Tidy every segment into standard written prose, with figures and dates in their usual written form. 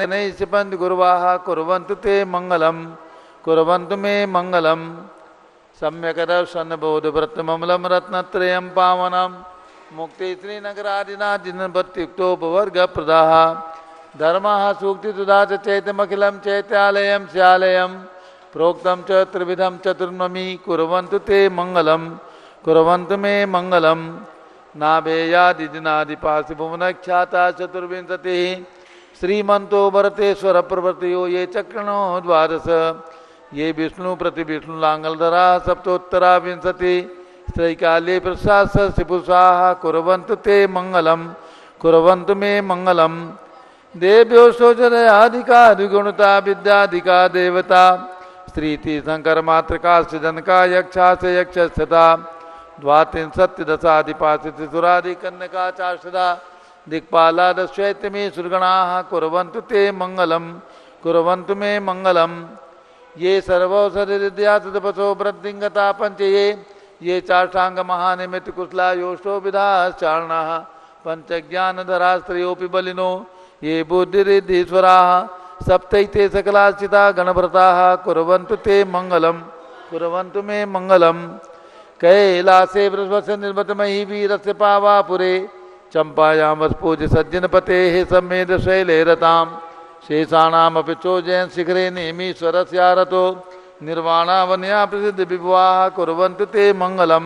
नहीं सिपंत गुरुवाह कुर्वन्तु ते मंगलम कुर्वन्तु मे मंगलम सम्यक दर्शन बोध व्रत ममलम रत्नत्रयम पावनम मुक्ति श्रीनगरादिना जिनपत्युक्तोपवर्ग प्रदाः धर्मः सूक्ति सुधा चैतमखिलम चैत्यालयम स्यालयम प्रोक्तम च त्रिविधम चतुर्नमी कुर्वन्तु ते मंगलम कुर्वन्तु मे मंगलम नाभेयादिदिनादिपाशिभुवनख्याता चतुर्विंशति श्रीमंतो भरतेश्वर प्रवर्तयो ये चक्रणो द्वादश ये विष्णु प्रति विष्णु लांगलधरा सप्तोत्तरा विंशति त्रैकाले प्रसाद शिपुषाः कुर्वन्तु ते मंगलम कुर्वन्तु मे मंगलम देव्यो शोचरयाधिकाधिगुणता विद्याधिका देवता स्त्रीति शंकर मातृका सृजनका यक्षा से यक्षता द्वात्रिंशत्दशाधिपाशिसुरादि कन्यका चार्षदा दिक्पाला दश्चैत्यमी सुरगणाः कुर्वन्तु ते मंगलम कुर्वन्तु मे मंगलम ये सर्वौषधिद्यातपसो वृद्धिंगता पंचये ये चाष्टांग महानिमित्त कुशला योष्टो विधाश्चारणाः पंचज्ञानधरा स्त्रियोऽपि बलिनो ये बुद्धिरिद्धीश्वराः सप्तैते सकलाश्चिता गणभृताः कुर्वन्तु ते मंगलम कुर्वन्तु मे मंगलम कैलासे वृषभस्य निर्मतमयी वीरस्य पावापुरे चंपायां वस्पूज सज्जनपतेः सम्मेद शैले रताम् शेषाणामपि चोजयन् शिखरे नेमीश्वरस्यारतो निर्वाणावन्या प्रसिद्ध विभुवाः कुर्वन्तु ते मंगलम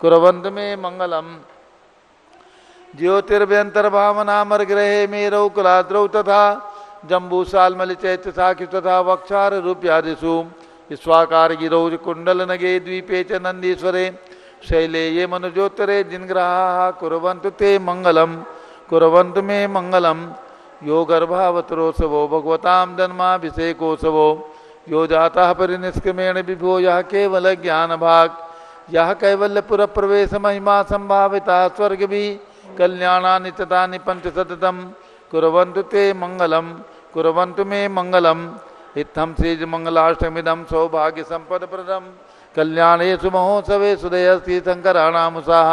कुर्वन्तु मे मंगलम ज्योतिर्व्यंतर्भावनामर्ग्रहे मेरौ कुलाद्रौ तथा जम्बूसाल्मलिचैत्य साखि तथा वक्षार रूप्यादिषु स्वाकार गिरौ कुंडल नगे द्वीपे च नंदीश्वरे शैले ये मनुजोत्तरे जिनग्रहाः कुर्वन्तु ते मंगलम कुर्वन्तु मे मंगलम यो गर्भावतरोत्सवो भगवतां जन्माभिषेकोत्सवो यो जातः परिनिष्क्रमेण विभो यः केवल ज्ञान भाग यः कैवल्यपुर प्रवेश महिमा संभाविता स्वर्ग भी कल्याणानि ततानि पंचशतम् कुर्वन्तु ते मंगलम कुर्वन्तु मे मंगलम इत्थं श्रीज मंगलाष्टमिदं सौभाग्य संपद प्रदम कल्याणेषु महोत्सवेषु दयस्ति शंकराणामुषाः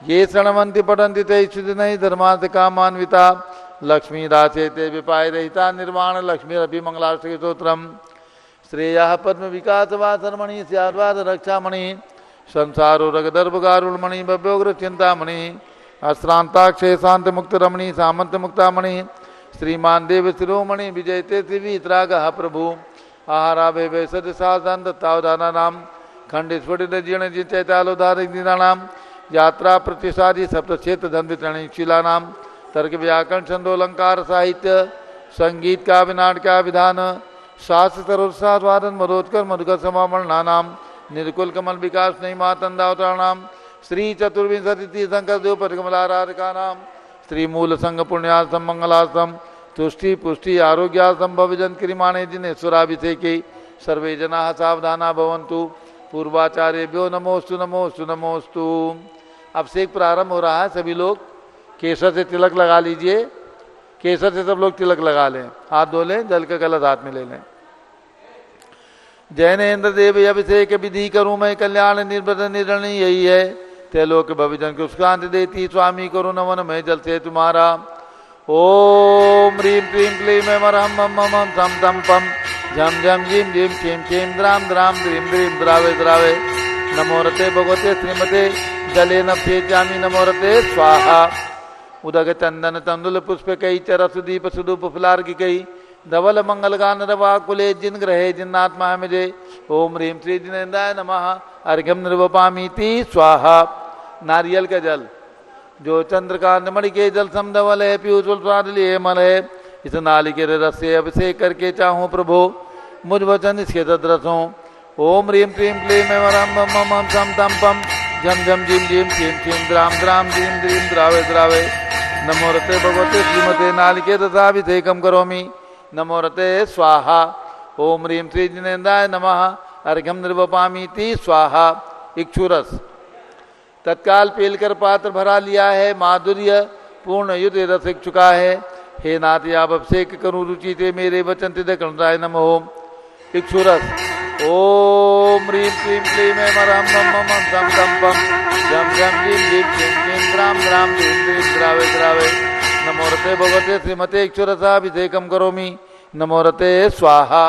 ये शृण्वन्ति पठन्ति ते शुदिनैः धर्मार्थ कामान्विता लक्ष्मीदाचेते विपाय रहिता निर्वाण लक्ष्मीरपि मंगलाष्टके स्तोत्रम् श्रेयः पद्म विकासवासरमणि स्याद्वाद रक्षामणि संसारो रगदर्भगारुणमणि भव्योग्र चिंतामणि अश्रांताक्षे शांत मुक्त रमणी सामंत मुक्तामणि श्रीमान देव शिरोमणि विजयते श्रीवीतरागः प्रभु आहाराभे वैसद साधन दत्तावधाना नाम खंडेश्वरी जीर्ण जी चैतालोधारिक दीनानाम यात्रा प्रतिसादी सप्तक्षेत्र धन्वितरणी शिलानाम तर्क व्याकरण छंदोलंकार साहित्य संगीत काव्य नाटक विधान शास्त्र सरोत्साहवादन मधोत्कर मधुकर समामण नाम निर्कुल कमल विकास नहीं मातंदावताराणाम श्री चतुर्विंशति तीर्थंकर देव परिकमलाराधिका नाम श्री मूल संघ पुण्यार्थम मंगलार्थम तुष्टि पुष्टि आरोग्यार्थम भवजन क्रियमाणे जिनेश्वराभिषेके सर्वे जनाः सावधाना भवन्तु पूर्वाचार्यभ्यो नमोस्तु नमोस्तु नमोस्तु। अभिषेक प्रारंभ हो रहा है। सभी लोग केसर से तिलक लगा लीजिए। केसर से सब लोग तिलक लगा लें, हाथ धो लें, जल का गलत हाथ में ले लें। जैनेन्द्र देव अभिषेक विधि करूं मैं कल्याण निर्वृत निर्णय यही है त्रिलोक भविजन को सुखांति देती स्वामी करो नमन मैं जल से तुम्हारा। ओम ह्रीं क्लीं क्लीं मरहम मम मम सम तम पम झम झम झीम झीम क्षीम क्षीम द्राम द्राम द्रीं द्रीं द्रावे द्रावे नमो रते भगवते श्रीमते जले नभ्ये जामी नमो रते स्वाहा। उदक चंदन तंदुल पुष्प कई चरस दीप सुदूप फुलार्घ कई धवल मंगल गान रवा कुले जिन ग्रहे जिन्नात्मा मुझे। ओम ह्रीं श्री जिनेन्द्राय नमः अर्घ्यम निर्वपामीति स्वाहा। नारियल का जल जो चंद्रकांत मणि के जल समधवल है पीयूष स्वाद लिए मल है इस नालिकेर रस से अभिषेक करके चाहूँ प्रभु मुझ वचन इसके तद्रसों। ओम ह्रीं क्लीं क्लीं मम मम सम तम पम झम झम झीम झीम क्षीम क्षीम द्राम द्राम द्रीं द्रीं द्रावे द्रावे नमो रते भगवते श्रीमते नालिके रसाभिषेकम करोमि नमो रते स्वाहा। ओम ह्रीं श्री जिनेन्द्राय नमः अर्घ्यम निर्वपामीति स्वाहा। इक्षुरस तत्काल पेलकर पात्र भरा लिया है, माधुर्य पूर्ण युद्ध रस चुका है। हे नाथ आप अभिषेक करूँ रुचि थे मेरे वचन तिदकराय नमो। इक्षुरस ओम ह्रीं क्लीं क्लीं मरहम मम मम सम तम पम झम झम झीम झीम क्षीम क्षीम द्राम द्राम द्रीं द्रीं द्रावे द्रावे नमोरते भगवते श्रीमते क्षुरसाभिषेकम करोमि नमोरते स्वाहा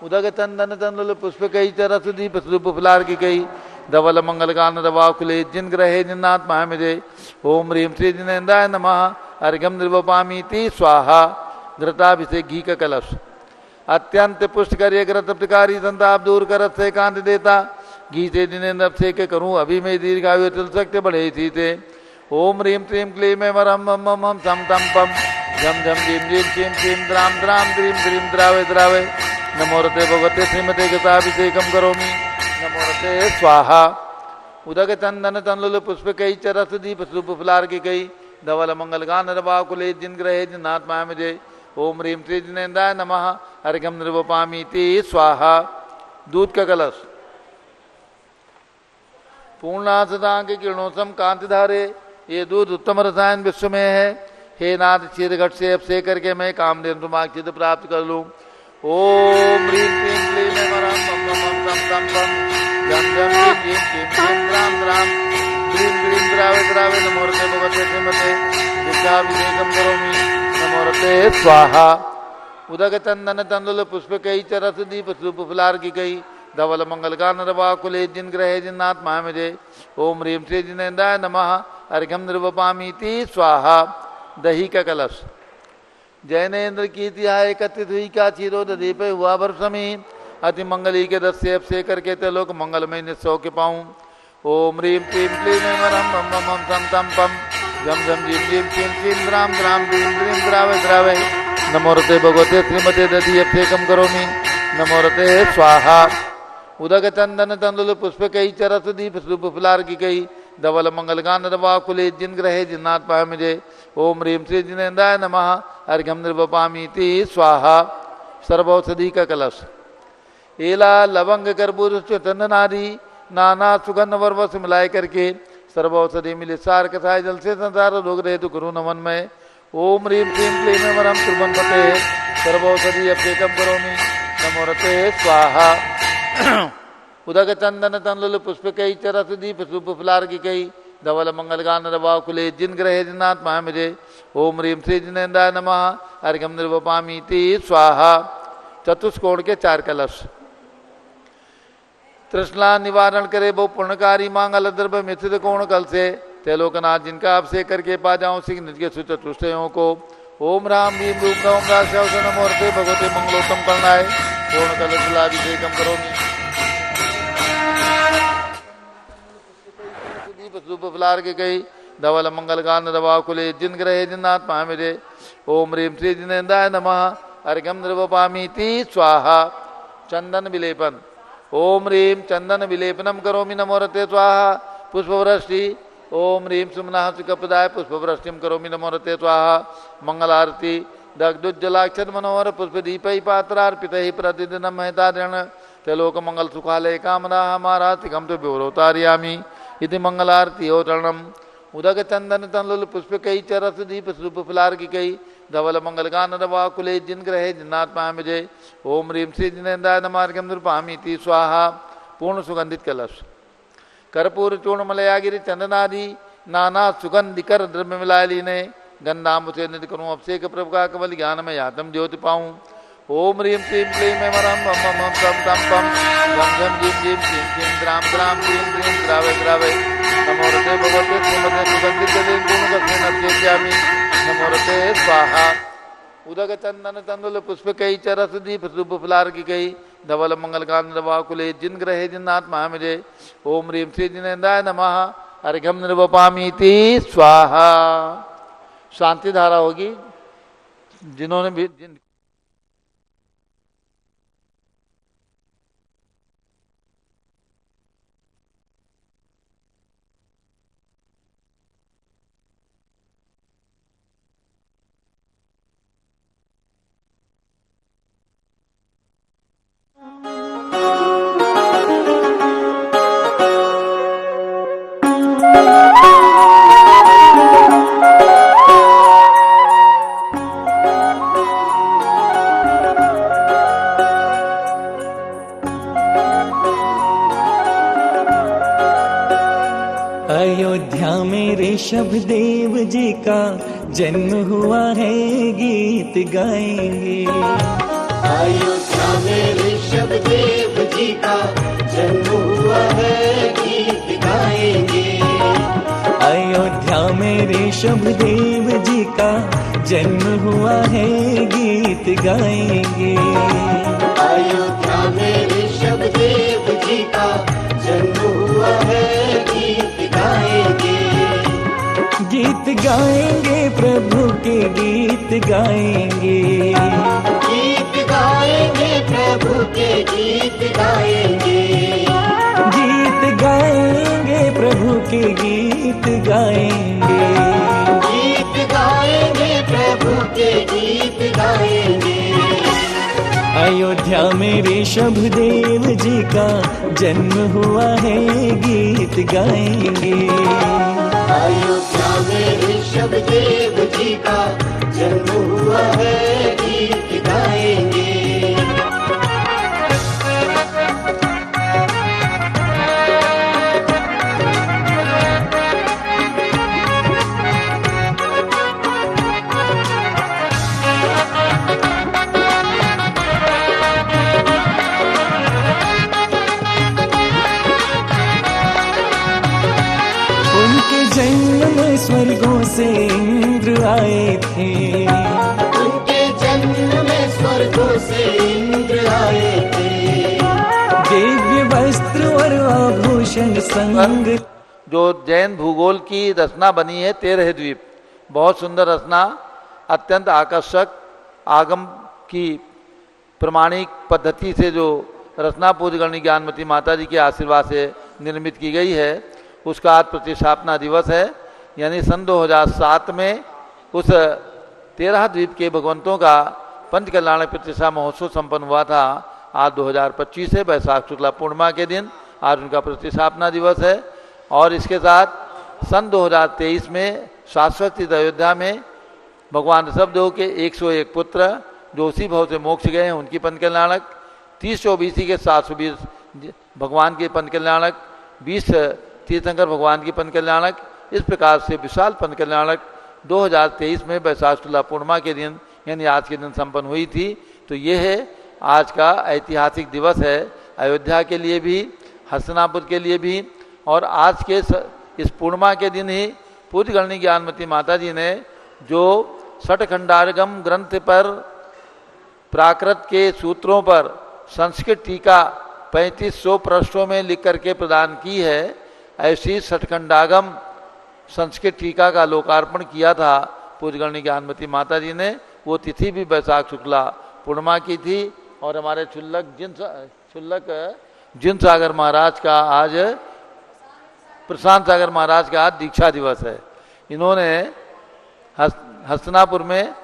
उदक चंदन तंदुल पुष्प कई चरसुदीप स्वरूप फुलार की कई धवल मंगल गान रवाकुले जिन ग्रहे जिन्नात्मा मुझे ओम ह्रीं श्री जिनेन्द्राय नमः अर्घ्यम निर्वपामीति स्वाहा घृताभिषेक घी का कलश अत्यंत पुष्ट करिए ग्रत प्रकारी संताप दूर करत से कांत देता घी से जिनेन्द्र अभिषेक करूं अभी में दीर्घायु चल सकते बढ़े थी थे ओम ह्रीं क्लीं क्लीं में वरम मम मम हम सम तम पम झम झम झीम झीम क्षीम क्षीम द्राम द्राम द्रीम द्रीम द्रावे द्रावे नमोरते भगवते श्रीमते गताभिषेकम करोमि नमोरते स्वाहा उदक चंदन तनलुल पुष्प कई चरस दीप स्वरूप फुलार की कई धवल मंगल गान रवाकुले जिन ग्रहे जिन्नात्मा मुझे ओम ह्रीं श्री जिनेन्द्राय नमः अर्घ्यम निर्वपामीति स्वाहा दूध का कलश पूर्णासदांग किरणोत्तम कांति धारे ये दूध उत्तम रसायन विश्व में है हे नाथ क्षीरघट से अभिषेक करके मैं कामधेनु तुमाक्षित प्राप्त कर लूं ओम ह्रीं क्लीं क्लीं में वरम मम मम तम तम पम झम झम झीम झीम क्षीम क्षीम द्राम द्राम द्रीं द्रीं द्रावे द्रावे नमोरते भगवते श्रीमते विद्याभिषेकम करोमि नमोरते स्वाहा उदक चंदन तंदुल पुष्प कई चरस दीप स्वरूप फुलार की कई धवल मंगल गान रवाकुले जिन ग्रहे जिन्नात्मा मुझे ओम ह्रीं श्री जिनेन्द्राय नमः अर्घ्यम निर्वपामीति स्वाहा दही का कलश जैनेन्द्र की तिहाय एकत्रित हुई का क्षीरोद दीप हुआ वर्षमी अति मंगली के दस से अभिषेक करके ते लोक मंगलमय निस्सौ के पाऊं ओम ह्रीं क्लीं क्लीं में वरम मम मम हम सम तम पम झम झम झीम झीम क्षीम क्षीम द्राम द्राम द्रीं द्रीं द्रावे द्रावे नमोरते भगवते श्रीमते दधि अभिषेकम करोमि नमोरते स्वाहा उदक चंदन तंदुल पुष्प कई चरस दीप स्वरूप फुलार की कई धवल मंगल गान रवाकुले जिन ग्रहे जिन्नात्मा मुझे ओम ह्रीं श्री जिनेन्द्राय नमः अर्घ्यम निर्वपामीति स्वाहा सर्वौषधि का कलश एला लवंग कर्पूर चंदनादि नाना सुगंध वर्वस मिलाए करके सर्वौषधि मिले सार कसाय जल से संसार रोग रहे तो गुरु नमन में ओम ह्रीं क्लीं क्लीं में वरम त्रिभुवन पते सर्वौषधि अभिषेकम करोमि नमोरते स्वाहा उदक चंदन तनलुल पुष्प कई चरस दीप स्वरूप फुलार की कई धवल मंगल गान रवाकुले जिन ग्रहे जिन्नात्मा मुझे ओम ह्रीं श्री जिनेन्द्राय नमः अर्घ्यम निर्वपामीति स्वाहा चतुष्कोण के चार कलश तृष्णा निवारण करे वो पुण्यकारी मांगल द्रव्य मिथित कोण कल से त्रिलोकनाथ जिनका अभिषेक करके पा जाऊं सिंह निज के सुचतुष्टयों को ओम राम भीम रूप ओम राशि नमोरते भगवते मंगलोत्तम करनाय पूर्ण कलशलाभिषेकम करोमि स्वरूप फुलार के कई धवल मंगल गान रवाकुले जिन ग्रहे जिन्नात्मा मुझे ओम ह्रीं श्री जिनेन्द्राय नमः अर्घ्यम निर्वपामीति स्वाहा चंदन विलेपन ओम ह्रीं चंदन विलेपनम करोमि नमोरते स्वाहा पुष्पवृष्टि ओम ह्रीं सुमनः सुखप्रदाय पुष्पवृष्टिम करोमि नमोरते स्वाहा मंगल आरती दग्धुज्जलाक्षर मनोहर पुष्प दीपै पात्रार्पित प्रतिदिनम महितारण त्रिलोक मंगल सुखालय कामना हमारा तिगम तो विवरोतार्यामी इति मंगलारती हो चरणम उदक चंदन तनलुल पुष्प कई चरस दीप स्वरूप फुलार की कई धवल मंगल गान रवाकुले जिन ग्रहे जिन्नात्मा मुझे ओम ह्रीं श्री जिनेन्द्राय नमः अर्घ्यम निर्वपामीति स्वाहा पूर्ण सुगंधित कलश कर्पूर चूर्ण मलयागिरी चंदनादि नाना सुगंधिकर द्रव्य मिलाए लीने गंधाम्ब से निध करूँ अभिषेक प्रभु का कवल ज्ञान में यातम ज्योति पाऊँ ओम ह्रीं क्लीं क्लीं में वरम मम मम हम तम तम पम झम झम झीम झीम क्षीम क्षीम द्राम द्राम द्रीं द्रीं द्रावे द्रावे नमोरते भगवते श्रीमते सुगंधित जले गुणगस्मेन अभिषेक्ष्यामि नमोरते स्वाहा उदक चंदन तंदुल पुष्प कई चरस दीप स्वरूप फुलार की कई धवल मंगल गान रवाकुले जिन ग्रहे जिन्नात्मा मुझे ओम ह्रीं श्री जिनेन्द्राय नमः अर्घ्यम निर्वपामीति स्वाहा शांति धारा होगी जिन्होंने भी ऋषभ देव जी का जन्म हुआ है, गीत गाएंगे। अयोध्या में ऋषभ देव जी का जन्म हुआ है, गीत गाएंगे। अयोध्या में ऋषभ देव जी का जन्म हुआ है, गीत गाएंगे। अयोध्या में ऋषभ देव जी का जन्म हुआ है, गीत गाएंगे। गीत गाएंगे प्रभु के, गीत गाएंगे। गीत गाएंगे प्रभु के, गीत गाएंगे। गीत गाएंगे प्रभु के, गीत गाएंगे। गीत गाएंगे प्रभु के, गीत गाएंगे। अयोध्या में ऋषभ देव जी का जन्म हुआ है, गीत गाएंगे। अयोध्या में ऋषभ देव जी का जन्म हुआ है, गीत गाएंगे। जन्म में स्वर्गों से इंद्र आए थे, उनके जन्म में स्वर्गों से इंद्र आए थे। दिव्य वस्त्र और आभूषण संग। जो जैन भूगोल की रचना बनी है 13 द्वीप, बहुत सुंदर रचना, अत्यंत आकर्षक, आगम की प्रमाणिक पद्धति से जो रचना पूज्यगणी ज्ञानमती माता जी के आशीर्वाद से निर्मित की गई है, उसका आज प्रतिष्ठापना दिवस है। यानी सन 2007 में उस 13 द्वीप के भगवंतों का पंचकल्याण प्रतिष्ठा महोत्सव संपन्न हुआ था। आज 2025 है, वैशाख शुक्ला पूर्णिमा के दिन आज उनका प्रतिष्ठापना दिवस है। और इसके साथ सन 2023 में शाश्वत अयोध्या में भगवान ऋषभदेव के 101 पुत्र जो उसी भाव से मोक्ष गए हैं, उनकी पंचकल्याणक, 30-24 के 720 भगवान के पंचकल्याणक, 20 तीर्थंकर भगवान की पंचकल्याणक, इस प्रकार से विशाल पंचकल्याणक 2023 में वैशाख शुक्ला पूर्णिमा के दिन यानी आज के दिन संपन्न हुई थी। तो ये है आज का ऐतिहासिक दिवस है, अयोध्या के लिए भी, हस्तिनापुर के लिए भी। और आज के इस पूर्णिमा के दिन ही पूज्यगणी ज्ञानमती माता जी ने जो षटखंडागम ग्रंथ पर प्राकृत के सूत्रों पर संस्कृत टीका 3500 पृष्ठों में लिख करके प्रदान की है, ऐसी षटखंडागम संस्कृत टीका का लोकार्पण किया था पूज्यगणी ज्ञानमती माता जी ने। वो तिथि भी वैशाख शुक्ला पूर्णिमा की थी। और हमारे क्षुल्लक जिन सागर महाराज का आज, प्रशांत सागर महाराज का आज दीक्षा दिवस है। इन्होंने हस्तिनापुर में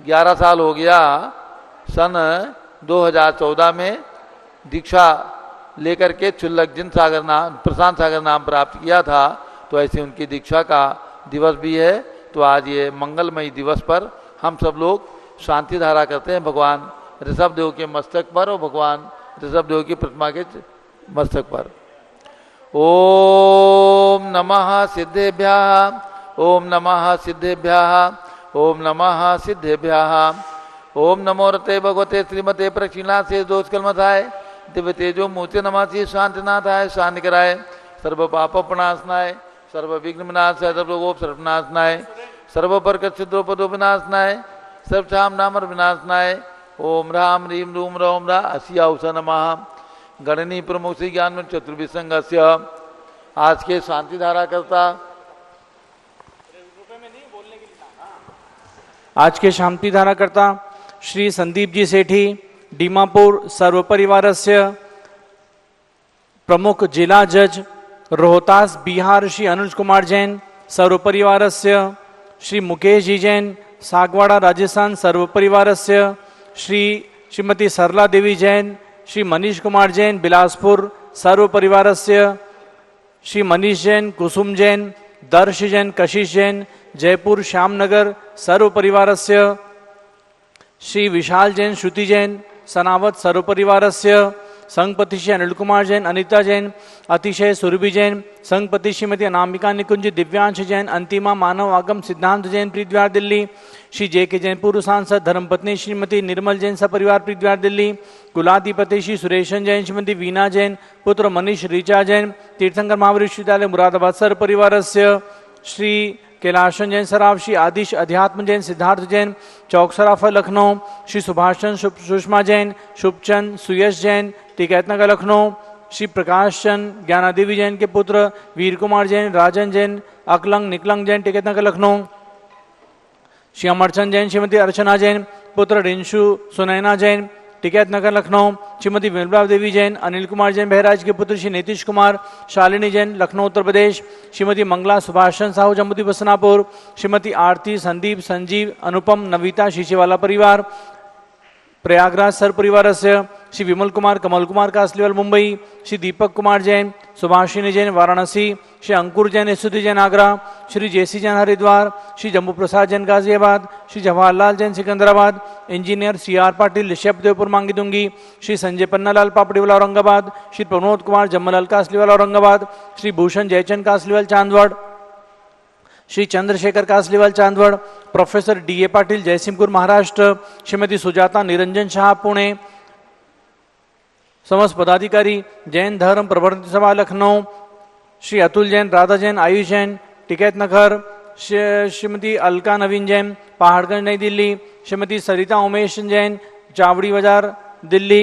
11 साल हो गया, सन 2014 में दीक्षा लेकर के क्षुल्लक जिन सागर नाम, प्रशांत सागर नाम प्राप्त किया था। तो ऐसे उनकी दीक्षा का दिवस भी है। तो आज ये मंगलमयी दिवस पर हम सब लोग शांति धारा करते हैं भगवान ऋषभदेव के मस्तक पर और भगवान ऋषभदेव की प्रतिमा के मस्तक पर। ओम नमः सिद्धेभ्यः, ओम नमः सिद्धेभ्यः, ओम नमः सिद्धेभ्यः। ओम नमो रते भगवते श्रीमते प्रक्षिणा से दोष कलमथाय दिव्य तेजो मूर्ति नमासी शांतिनाथाय शांति कराय सर्व पाप प्रणाशनाय सर्व विघ्न विनाशाय सर्वोप सर्वनाशनाय सर्व बरकत सिद्धोपदो विनाशनाय सर्वक्षाम नामर विनाशनाय। ओम राम रीम रूम रोम रा असियाउस नमः। गणनी प्रमुख श्री ज्ञान में चतुर्विसंगस्य आज के शांति धारा करता, आज के शांति धारा करता श्री संदीप जी सेठी दीमापुर सर्व परिवारस्य प्रमुख जिला जज रोहतास बिहार श्री अनुज कुमार जैन सर्व परिवारस्य श्री मुकेश जी जैन सागवाड़ा राजस्थान सर्व परिवारस्य श्रीमती सरला देवी जैन श्री मनीष कुमार जैन बिलासपुर सर्व परिवारस्य श्री मनीष जैन कुसुम जैन दर्श जैन कशिश जैन जयपुर श्यामनगर सर्व परिवारस्य श्री विशाल जैन श्रुति जैन सनावत सर्व परिवारस्य संघपति श्री अनिल कुमार जैन, अनिता जैन, अतिशय सुरभि जैन, संघपति श्रीमती अनामिका निकुंज, दिव्यांश जैन, अंतिमा मानव आगम सिद्धांत जैन, प्रीतविहार दिल्ली। श्री जे.के. जैन, पूर्व सांसद, धर्मपत्नी श्रीमती निर्मल जैन, सपरिवार, प्रीतविहार दिल्ली। कुलाधिपति श्री सुरेशन जैन, श्रीमती वीना जैन, पुत्र मनीष ऋचा जैन, तीर्थंकर महाविद्यालय मुरादाबाद सर परिवारस्य। श्री कैलाशन जैन सराफ, श्री आदिश अध्यात्म जैन, सिद्धार्थ जैन, चौक सराफा लखनऊ। श्री सुभाष चंद, सुषमा जैन, शुभचंद, सुयश जैन, टिकैतनगर लखनऊ। श्री प्रकाश चंद, ज्ञानादेवी जैन के पुत्र, वीर कुमार जैन, राजन जैन, अकलंग निकलंग जैन, टिकैतनगर लखनऊ। श्री अमरचंद जैन, श्रीमती अर्चना जैन, पुत्र रिंशु सुनैना जैन, टिकैतनगर लखनऊ। श्रीमती विमला देवी जैन, अनिल कुमार जैन बहराज के पुत्र, श्री नीतीश कुमार, शालिनी जैन, लखनऊ उत्तर प्रदेश। श्रीमती मंगला सुभाषचंद साहू, जम्मूद्वीप बसनापुर। श्रीमती आरती, संदीप, संजीव, अनुपम, नविता, शीशेवाला परिवार, प्रयागराज सर परिवारस्य। Shri Vimal Kumar, Kamal Kumar, Kasliwal Mumbai. Shri Deepak Kumar Jain, Subhashini Jain, Varanasi. Shri Ankur Jain, Stuti Jain, Agra. Shri JC Jain, Haridwar. Shri Jammu Prasad Jain, Ghaziabad. Shri Jawaharlal Jain, Secunderabad. Engineer CR. Patil, Rishabhdevpur, Mangi Tungi. Shri Sanjay Pannalal, Papdiwala, Aurangabad. Shri Pramod Kumar, Jammulal, Kasliwal, Aurangabad. Shri Bhushan Jaichand, Kasliwal, Chandwad. Shri Chandrashekhar, Kasliwal, Chandwad. Professor DA. Patil, Jaysingpur, Maharashtra. Shrimati Sujata Niranjan Shah, Pune. समस्त पदाधिकारी, जैन धर्म प्रवर्तन सभा, लखनऊ। श्री अतुल जैन, राधा जैन, आयुष जैन, टिकैतनगर। श्रीमती अलका नवीन जैन, पहाड़गंज, नई दिल्ली। श्रीमती सरिता उमेश जैन, चावड़ी बाजार, दिल्ली।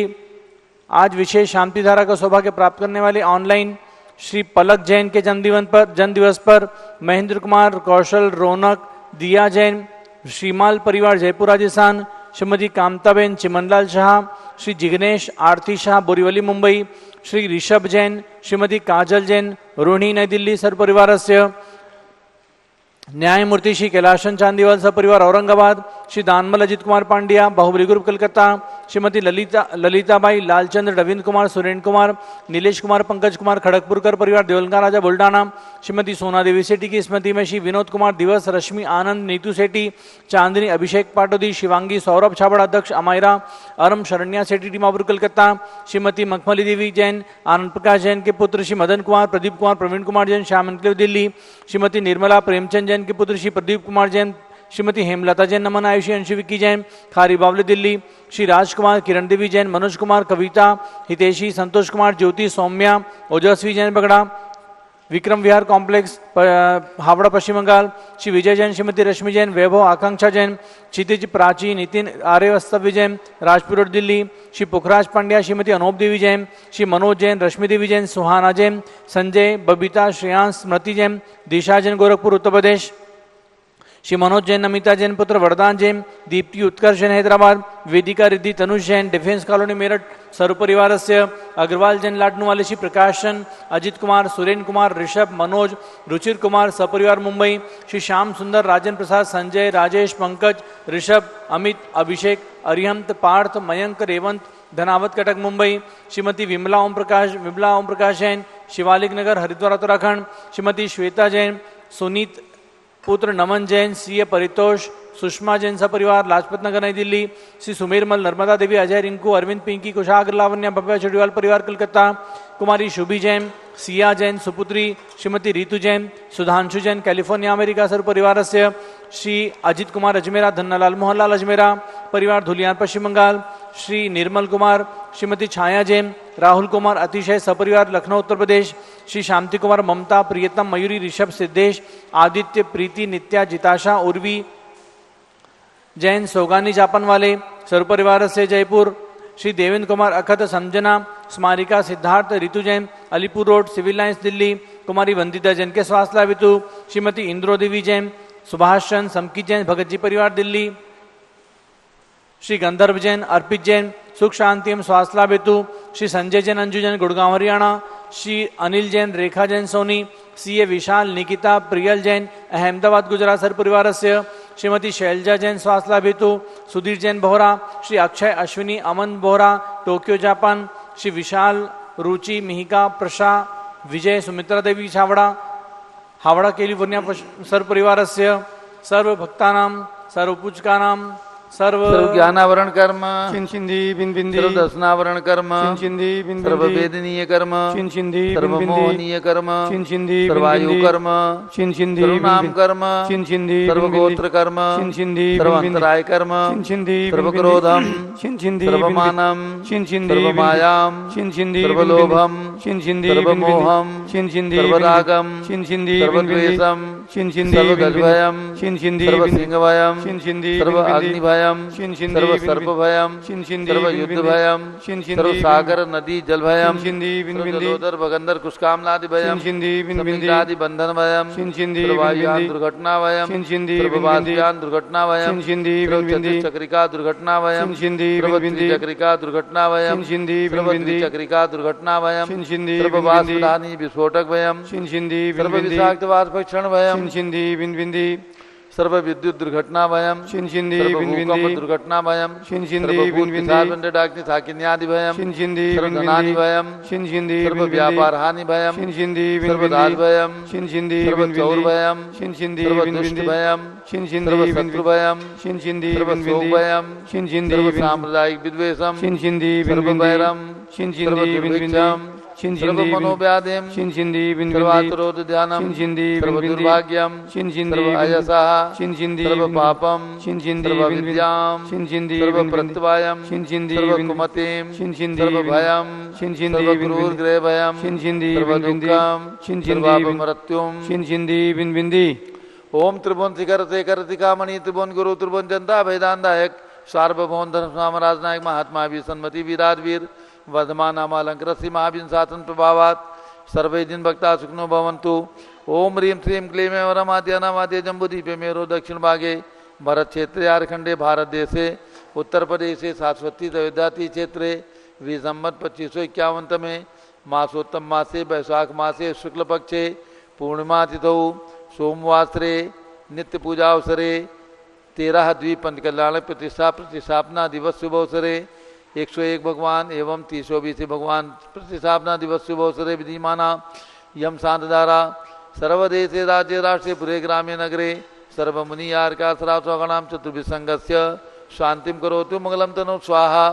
आज विशेष शांति धारा का सौभाग्य प्राप्त करने वाले ऑनलाइन श्री पलक जैन के जन्मदिवस पर महेंद्र कुमार, कौशल, रौनक, दिया जैन, श्रीमाल परिवार, जयपुर, राजस्थान। श्रीमती कामताबेन, चिमनलाल शाह। श्री जिग्नेश, आरती शाह, बोरीवली, मुंबई। श्री ऋषभ जैन, श्रीमती काजल जैन, रोहिणी, नई दिल्ली, सर परिवारस्य। न्यायमूर्ति श्री कैलाशन चांदीवाल, सपरिवार, औरंगाबाद। श्री दानमल अजित कुमार पांड्या, बाहुबली ग्रुप, कलकत्ता। श्रीमती ललिताबाई, लालचंद्र, रविंद्र कुमार, सुरेंद्र कुमार, नीलेश कुमार, पंकज कुमार, खड़गपुरकर परिवार, देवलगा राजा, बुल्डाना। श्रीमती सोना देवी सेठी की स्मृति में श्री विनोद कुमार, दिवस, रश्मि आनंद, नीतू सेठी, चांदनी, अभिषेक पाटोदी, शिवांगी, सौरभ छाबड़, अध्यक्ष, अमायरा, अरम, शरण्या सेठी, टीमापुर, कलकत्ता। श्रीमती मखमली देवी जैन, आनंद प्रकाश जैन के पुत्र, श्री मदन कुमार, प्रदीप कुमार, प्रवीण कुमार जैन, श्याम एनक्लेव, दिल्ली। श्रीमती निर्मला प्रेमचंद जैन के पुत्र, श्री प्रदीप कुमार जैन। श्रीमती हेमलता जैन, नमन आयुषी, अंशु विक्की जैन, खारी बावली, दिल्ली। श्री राजकुमार, किरण देवी जैन, मनोज कुमार, कविता, हितेशी, संतोष कुमार, ज्योति, सौम्या, ओजस्वी जैन, बगड़ा, विक्रम विहार कॉम्प्लेक्स, हावड़ा, पश्चिम बंगाल। श्री विजय जैन, श्रीमती रश्मि जैन, वैभव, आकांक्षा जैन, क्षितिज, प्राची, नितिन, आर्य वास्तव्य जैन, राजपुर रोड, दिल्ली। श्री पुखराज पांड्या, श्रीमती अनूप देवी जैन, श्री मनोज जैन, रश्मि देवी जैन, सुहाना जैन, संजय, बबीता, श्रेयांश, स्मृति जैन, दिशा जैन, गोरखपुर, उत्तर प्रदेश। श्री मनोज जैन, नमिता जैन, पुत्र वरदान जैन, दीप्ति, उत्कर्ष जैन, हैदराबाद। वेदिका, रिद्धि, तनुष जैन, डिफेंस कॉलोनी, मेरठ, सर्वपरिवारस्य। अग्रवाल जैन, लाडनूवाले, श्री प्रकाशन, अजित कुमार, सुरेन कुमार, ऋषभ, मनोज, रुचिर कुमार, सपरिवार, मुंबई। श्री श्याम सुंदर, राजन प्रसाद, संजय, राजेश, पंकज, ऋषभ, अमित, अभिषेक, अरिहंत, पार्थ, मयंक, रेवंत, धनावत, कटक, मुंबई। श्रीमती विमला ओम प्रकाश जैन, शिवालिक नगर, हरिद्वार, उत्तराखंड। श्रीमती श्वेता जैन, सुनीत, पुत्र नमन जैन, सीए परितोष, सुषमा जैन, सपरिवार, लाजपत नगर, नई दिल्ली। श्री सुमेरमल, नर्मदा देवी, अजय, रिंकू, अरविंद, पिंकी, कुशाग्र, लावण्या, भव्या, चोटीवाल परिवार, कलकत्ता। कुमारी शुभी जैन, सिया जैन, सुपुत्री, श्रीमती रीतु जैन, सुधांशु जैन, कैलिफोर्निया, अमेरिका, सर परिवार से। श्री अजित कुमार, अजमेरा, धन्नालाल, मोहनलाल, अजमेरा परिवार, धुलियान, पश्चिम बंगाल। श्री निर्मल कुमार, श्रीमती छाया जैन, राहुल कुमार, अतिशय, सपरिवार, लखनऊ, उत्तर प्रदेश। श्री शांति कुमार, ममता, प्रियतम, मयूरी, ऋषभ, सिद्धेश, आदित्य, प्रीति, नित्या, जिताशा, उर्वी जैन, सोगानी, जापान वाले, सर्वपरिवार से, जयपुर। श्री देवेंद्र कुमार, अखत, Sanjana, Smarika, Siddharth, Ritu Jain, Alipur road, civil lines, Delhi. Kumari Vandita Jain के स्वास्थ्य लाभितु। श्रीमती इंद्रो देवी जैन, सुभाष चंद, समकी जैन, भगत जी परिवार, दिल्ली। श्री गंधर्व जैन, अर्पित जैन, सुख शांति एवं स्वास्थ्य लाभ हेतु। श्री संजय जैन, अंजू जैन, गुड़गांव, हरियाणा। श्री अनिल जैन, रेखा जैन, सोनी। सीए विशाल, निकिता, प्रियल जैन, अहमदाबाद, गुजरात, सर परिवार से। श्रीमती शैलजा जैन, स्वास्थ्य लाभ हेतु। सुधीर जैन, बोहरा। श्री अक्षय, अश्विनी, अमन, बोहरा, टोक्यो, जापान। श्री विशाल, रुचि, मिहिका, प्रशा, विजय, सुमित्रा देवी, छावड़ा, हावड़ा, कैलिफोर्निया, सर परिवार से। सर्व भक्तानां, सर्व पूजकानां, सर्व सर्व ज्ञानावरण कर्म छिंदी बिन बिंदी सर्व दर्शनावरण कर्म छिंदी बिन सर्व बिंदी वेदनीय कर्म छिंदी सर्व बिन बिंदी मोहनीय कर्म छिंदी सर्वायु कर्म छिंदी सर्व नाम कर्म छिंदी सर्व गोत्र कर्म छिंदी सर्व अंतराय कर्म छिंदी सर्व क्रोधम छिंदी सर्व मानम छिंदी सर्व मायाम छिंदी सर्व लोभम छिंदी सर्व मोहम छिंदी सर्व रागम छिंदी सर्व द्वेषम छिंदी सर्व गजभयम छिंदी सर्व सिंहभयम छिंदी सर्व अग्निभयम सर्व सर्पभयम सर्व युद्धभयम सर्व सागर नदी जलभयम सर्व जलोदर भगंदर कुष्कामलादि भयम समिंदादि बंधन भयम सर्व वायुयान दुर्घटना भयम सर्व वासुयान दुर्घटना भयम सर्व चक्रिका दुर्घटना भयम सर्व चक्रिका दुर्घटना भयम सर्व चक्रिका दुर्घटना भयम सर्व वासुदानी विस्फोटक भयम सर्व विषाक्त वाष्पक्षण भयम सर्व विद्युत दुर्घटना भयम सर्व भूकंप दुर्घटना भयम सर्व भूतपिशाचाग्नि साकिन्यादि भयम सर्व धनानि भयम सर्व व्यापार हानि भयम सर्व दास भयम सर्व चौर भयम सर्व दुष्ट भयम सर्व शत्रु भयम सर्व शोक भयम सर्व सांप्रदायिक विद्वेषम सर्व वैरम सर्व दुर्भिक्षम सर्व मनोव्याधिम सर्वातुरोध ध्यानम सर्व दुर्भाग्यम सर्व अयसः सर्व पापम सर्व विद्याम सर्व प्रत्यवायम सर्व कुमतिम सर्व भयम सर्व क्रूर गृह भयम सर्व दुःखम सर्व मृत्युम ओम त्रिभुवन शिखर शेखर शिखामणि त्रिभुवन गुरु त्रिभुवन जनता वेदांतायक सार्वभौम धर्म सामराज नायक महात्मा वीर सन्मति वीराज वीर वर्धमानामालंकृत श्री महावीर शासन प्रभावात सर्वे दिन भक्ता सुखनो भवन्तु। ओम ह्रीं श्रीं क्लीं वरमाद्य अनामाद्य जम्बूदीपे मेरो दक्षिण भागे भरत क्षेत्रे झारखंडे भारत देशे उत्तर प्रदेशे सारस्वती दविदाती क्षेत्रे विसंवत 2551 में मासोत्तम मासे वैशाख मासे शुक्ल पक्षे पूर्णिमा तिथौ सोमवासरे नित्य पूजा अवसरे 13 द्वीप पंच कल्याण प्रतिष्ठापना दिवस शुभ अवसरे 101 भगवान एवं 320 भगवान प्रतिष्ठापना दिवस शुभ अवसरे विधिमाना यम शांतधारा सर्वदेशे राज्य राष्ट्रे पुरे ग्रामे नगरे सर्वमुनि यार्का सरास्वगणाम चतुर्भिसंगस्य शांतिम करोतु मंगलम तनु स्वाहा।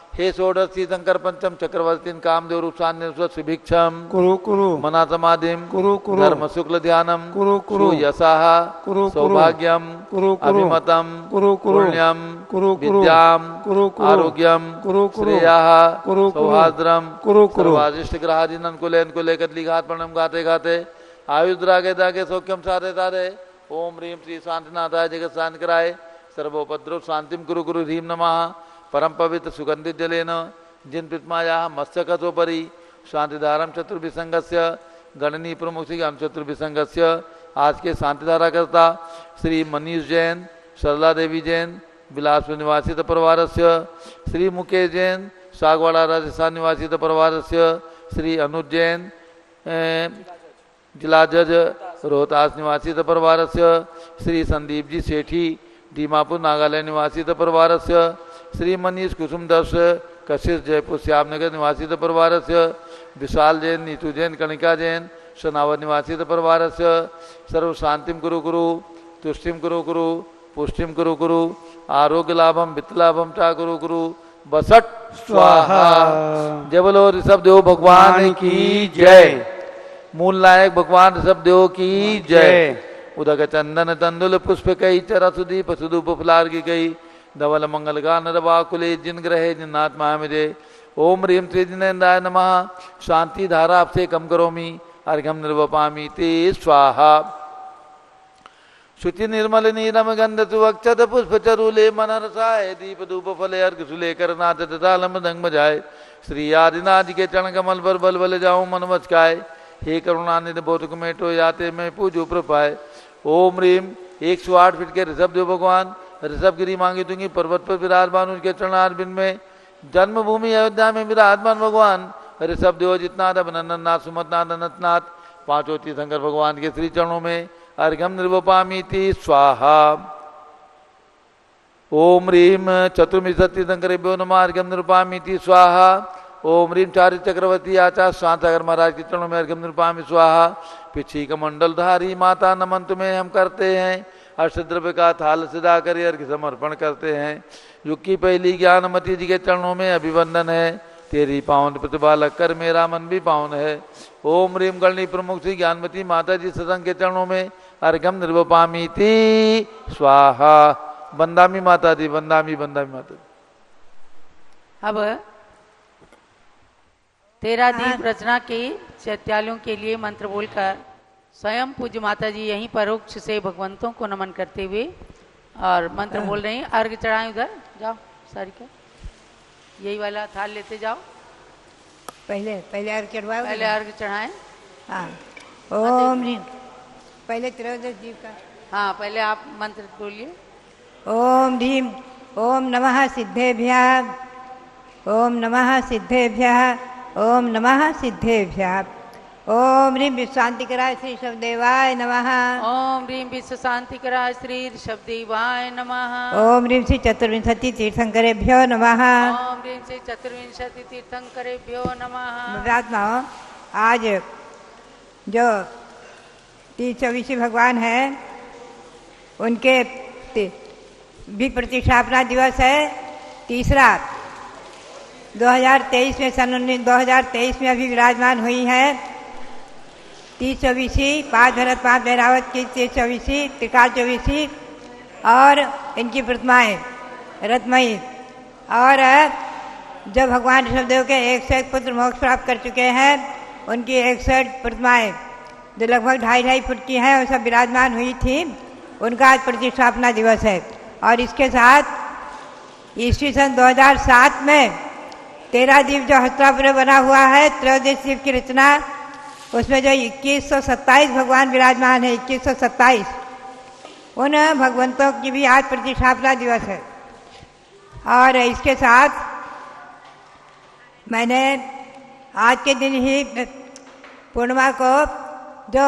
हे षोडशी शंकर पंचम चक्रवर्ती कामदेव रूपसान्य भिक्षम कुरु कुरु मना समाधिम कुरु कुरु धर्म शुक्ल ध्यानम कुरु कुरु यशः कुरु सौभाग्यम कुरु कुरु अभिमतम कुरु कुरु पुण्यम कुरु कुरु विद्याम कुरु कुरु आरोग्यम कुरु कुरु श्रेयः कुरु कुरु सौहार्द्रम कुरु कुरु सर्वादिष्ट ग्रहादीनन कुले कदली घात प्रणम गाते गाते आयुद्रागे दागे सौख्यम साधे साधे ओम ह्रीं श्री शांतिनाथाय जगत शांति कराय सर्वोपद्रव शांतिम कुरु कुरु ह्रीं नमः परम पवित्र सुगंधित जलेन जिन प्रतिमाया मत्स्यकथोपरि शांतिधारम चतुर्भिसंगस्य गणनी प्रमुख श्री हम चतुर्भिसंगस्य आज के शांतिधारा करता श्री मनीष जैन सरला देवी जैन बिलासपुर निवासित परिवारस्य श्री मुकेश जैन सागवाड़ा राजस्थान निवासित परिवारस्य श्री अनुज जैन जिला जज रोहतास निवासित परिवारस्य श्री संदीप जी सेठी दीमापुर नागालैंड निवासित परिवारस्य श्री मनीष कुसुमदर्श कशिश जयपुर श्यामनगर निवासित परिवारस्य विशाल जैन नीतू जैन कणिका जैन सनावर निवासित परिवारस्य सर्व शांतिम कुरु कुरु तुष्टिम कुरु कुरु पुष्टिम कुरु कुरु आरोग्य लाभम वित्त लाभम चा कुरु कुरु बसट स्वाहा। जय बोलो ऋषभ देव भगवान की जय। मूल नायक भगवान ऋषभ देव की जय। उदक चंदन तंदुल पुष्प कई चरा सुदीप सुदूप फुलार्गी कई धवल मंगल गान रवाकुले जिन ग्रहे जिन्नात्मा मिले। ओम ह्रीं श्री जिनेन्द्राय नमः शांति धारा आपसे कम करोमि अर्घ्यम निर्वपामि ते स्वाहा। शुचि निर्मल नीरम गंध सुवक्षत पुष्प चरूले मनरसाय दीप धूप फले अर्घ सुलेकर नाथ तालम दंग बजाय श्री आदिनाथ के चरण कमल पर बल बल जाऊं मन बचकाय। हे करुणानिधि बोधक मेटो याते मैं पूजो प्रपाय। ओम ह्रीं 108 फीट के ऋषभ देव भगवान ऋषभ गिरी मांगी दूंगी पर्वत पर विराजमान उनके चरणारविंद में जन्मभूमि अयोध्या में विराजमान भगवान ऋषभ देव जितनाथ अभिनंदन नाथ सुमतनाथ अनंतनाथ पांचों तीर्थंकर भगवान के श्री चरणों में अर्घ्यम निर्वपामीति स्वाहा। ओम ह्रीं चतुर्विंशति तीर्थंकरेभ्यो नमः अर्घ्यम निर्वपामीति स्वाहा। ओम ह्रीं चारि चक्रवर्ती आचार्य शांतागर महाराज के चरणों में अर्घ्यम निर्वपामि स्वाहा। पिछी कमंडल धारी माता नमन तुम्हें हम करते हैं अष्टद्रव्य का थाल सिधा कर अर्घ्य समर्पण करते हैं। युग की पहली ज्ञानमती जी के चरणों में अभिवंदन है। तेरी पावन प्रतिभा लगकर मेरा मन भी पावन है। ओम ह्रीम गणनी प्रमुख श्री ज्ञानमती माता जी सत्संग के चरणों में अर्घ्यम निर्वपामीति स्वाहा। बंदामी माता दी, बंदामी बंदामी माता दी। अब 13 दीप रचना के चैत्यालयों के लिए मंत्र बोलकर स्वयं पूज्य माता जी यहीं परोक्ष से भगवंतों को नमन करते हुए और मंत्र बोल रही हैं। अर्घ चढ़ाएं, उधर जाओ सारिका, यही वाला थाल लेते जाओ। पहले अर्घ चढ़वाओ। पहले अर्घ चढ़ाएं। हाँ। ओम ह्रीम, पहले त्रयोदश जीव का। हाँ, पहले आप मंत्र बोलिए। ओम ह्रीम ओम नमः सिद्धेभ्यः, ओम नमः सिद्धेभ्यः, ओम नमः सिद्धेभ्यः। ओम ह्रीम विश्वांतिकराय श्री शब्देवाय नमः। ओम ह्रीम विश्व शांतिकराय श्री शब्देवाय नमः। ओम ह्रीम श्री चतुर्विंशति तीर्थंकरेभ्यो नमः। ओम ह्रीम श्री चतुर्विंशति तीर्थंकरेभ्यो नमः। महात्माओं, आज जो 324 भगवान हैं उनके भी प्रतिष्ठापना दिवस है। तीसरा 2023 में सन 2023 में अभी विराजमान हुई है। 324 पाँच भरत पाँच बैरावत की 324 त्रिकाल 24 और इनकी प्रतिमाएं रत्नमयी। और जो भगवान ऋषभदेव के 101 पुत्र मोक्ष प्राप्त कर चुके हैं उनकी 61 प्रतिमाएं जो लगभग 2.5 फुट की हैं वो सब विराजमान हुई थी। उनका आज प्रतिष्ठापना दिवस है। और इसके साथ ईस्वी सन 2007 में 13 दीप जो हस्तिनापुर में बना हुआ है, त्रयोदश दीप की रचना, उसमें जो 2127 भगवान विराजमान है, 2127 उन भगवंतों की भी आज प्रतिष्ठापना दिवस है। और इसके साथ मैंने आज के दिन ही पूर्णिमा को जो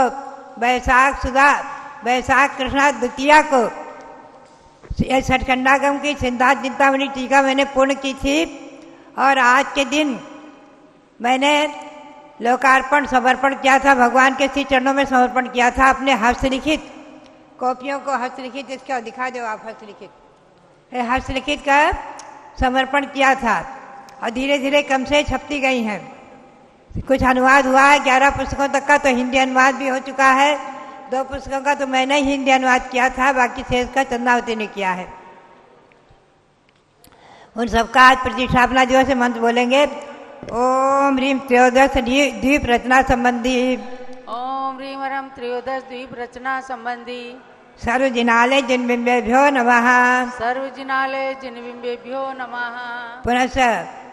वैशाख कृष्णा द्वितीया को छठखंडागम की सिद्धार्थ चिंतामणि टीका मैंने पूर्ण की थी। और आज के दिन मैंने लोकार्पण समर्पण किया था, भगवान के श्री चरणों में समर्पण किया था अपने हस्तलिखित कॉपियों को। हस्तलिखित इसका दिखा दो आप, हस्तलिखित का समर्पण किया था। और धीरे धीरे कम से छपती गई हैं। कुछ अनुवाद हुआ है, 11 पुस्तकों तक का तो हिंदी अनुवाद भी हो चुका है। 2 पुस्तकों का तो मैंने ही हिंदी अनुवाद किया था, बाकी शेष का चंद्रावती ने किया है। उन सबका आज प्रतिष्ठापना दिवस से मंत्र बोलेंगे। ओम ह्रीम त्रयोदश द्वीप रचना संबंधी। ओम ह्रीम रम त्रयोदश द्वीप रचना संबंधी। सर्वजिनालय जिनबिंबेभ्यो नमः। सर्वजिनालय जिनबिंबेभ्यो नमः। पुनश्च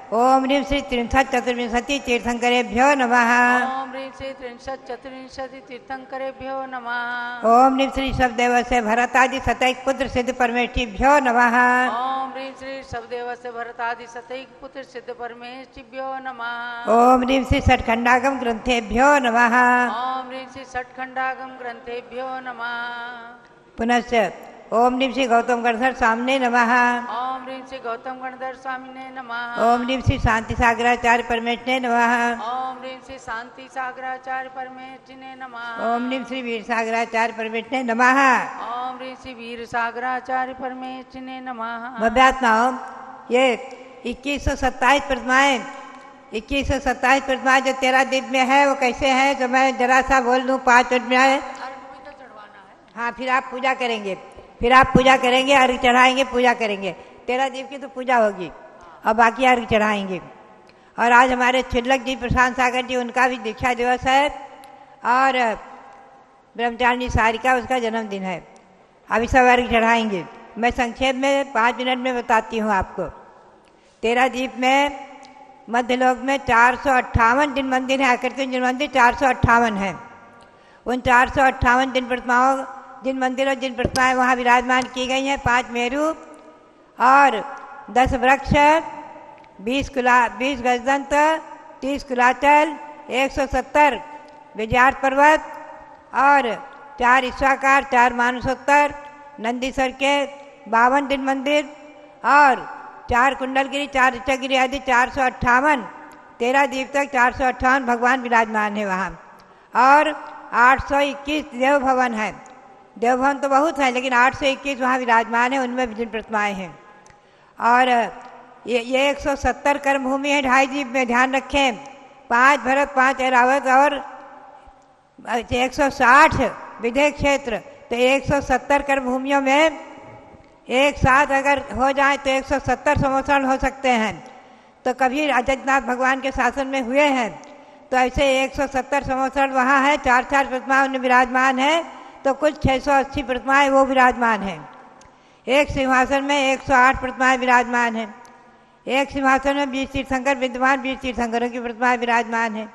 ओम ह्रीम श्री 63 तीर्थंकरेभ्यो नमः। ओम ह्रीम श्री 63 तीर्थंकरेभ्यो नमः। ओम ह्रीम श्री शब्देव से भरतादि सतैक पुत्र सिद्ध परमेष्ठिभ्यो नमः। ओम ह्रीम श्री शब्देव से भरतादि सतैक पुत्र सिद्ध परमेष्ठिभ्यो नमः। ओम ह्रीम श्री षट्खंडागम ग्रंथेभ्यो नमः। ओम ह्रीम श्री षट्खंडागम ग्रंथेभ्यो नमः। पुनश्च ओम ह्रीम श्री गौतम गणधर स्वामिने नमः। ओम ह्रीम श्री गौतम गणधर स्वामिने नमः। ओम ह्रीम श्री शांति सागराचार्य परमेष्ठिने नमः। ओम ह्रीम श्री शांति सागराचार्य परमेष्ठिने नमः। ओम ह्रीम श्री वीर सागराचार्य परमेष्ठिने नमः। ओम ह्रीम श्री वीर सागराचार्य परमेष्ठिने नमः। भव्यात्माओं, ये 2127 प्रतिमाएं 2127 प्रतिमाएं जो 13 दीप में है वो कैसे है, जो मैं जरा सा बोल दूं 5 मिनट में। हाँ, फिर आप पूजा करेंगे, अर्घ चढ़ाएंगे, पूजा करेंगे। 13 दीप की तो पूजा होगी और बाकी अर्घ चढ़ाएंगे। और आज हमारे छिल्लक जी प्रशांत सागर जी, उनका भी दीक्षा दिवस है। और ब्रह्मचारिणी सारिका, उसका जन्मदिन है। अभी सब अर्घ चढ़ाएंगे। मैं संक्षेप में 5 मिनट में बताती हूँ आपको। 13 दीप में मध्यलोक में 458 जिन मंदिर हैं, आकृति जिन मंदिर 458 हैं। उन 458 जिन मंदिरों जिन प्रतिमाएं वहाँ विराजमान की गई हैं, 5 मेरू और 10 वृक्ष, 20 गजदंत, 30 कुलाचल, 170 विजयार्थ पर्वत और 4 ईश्वाकार, 4 मानसोत्तर, नंदीसर के 52 दिन मंदिर और 4 कुंडलगिरी, 4 ऋषगिरी आदि 458 13 दीप तक 458 भगवान विराजमान है वहाँ। और 821 देव भवन है। देवभवन तो बहुत है, लेकिन 821 वहाँ विराजमान है, उनमें विभिन्न प्रतिमाएं हैं। और ये 170 कर्म भूमि है 2.5 जीव में, ध्यान रखें। 5 भरत, 5 ऐरावत और 160 विधेय क्षेत्र, तो 170 कर्म भूमियों में एक साथ अगर हो जाए तो 170 संवत्सर हो सकते हैं। तो कभी अजयनाथ भगवान के शासन में हुए हैं, तो ऐसे 170 संवत्सर वहाँ है। 4 प्रतिमाएं उनमें विराजमान है, तो कुल 680 प्रतिमाएं वो विराजमान हैं। एक सिंहासन में 108 प्रतिमाएं विराजमान हैं। एक सिंहासन में 20 तीर्थंकर विद्यमान, 20 तीर्थंकरों की प्रतिमाएं विराजमान हैं।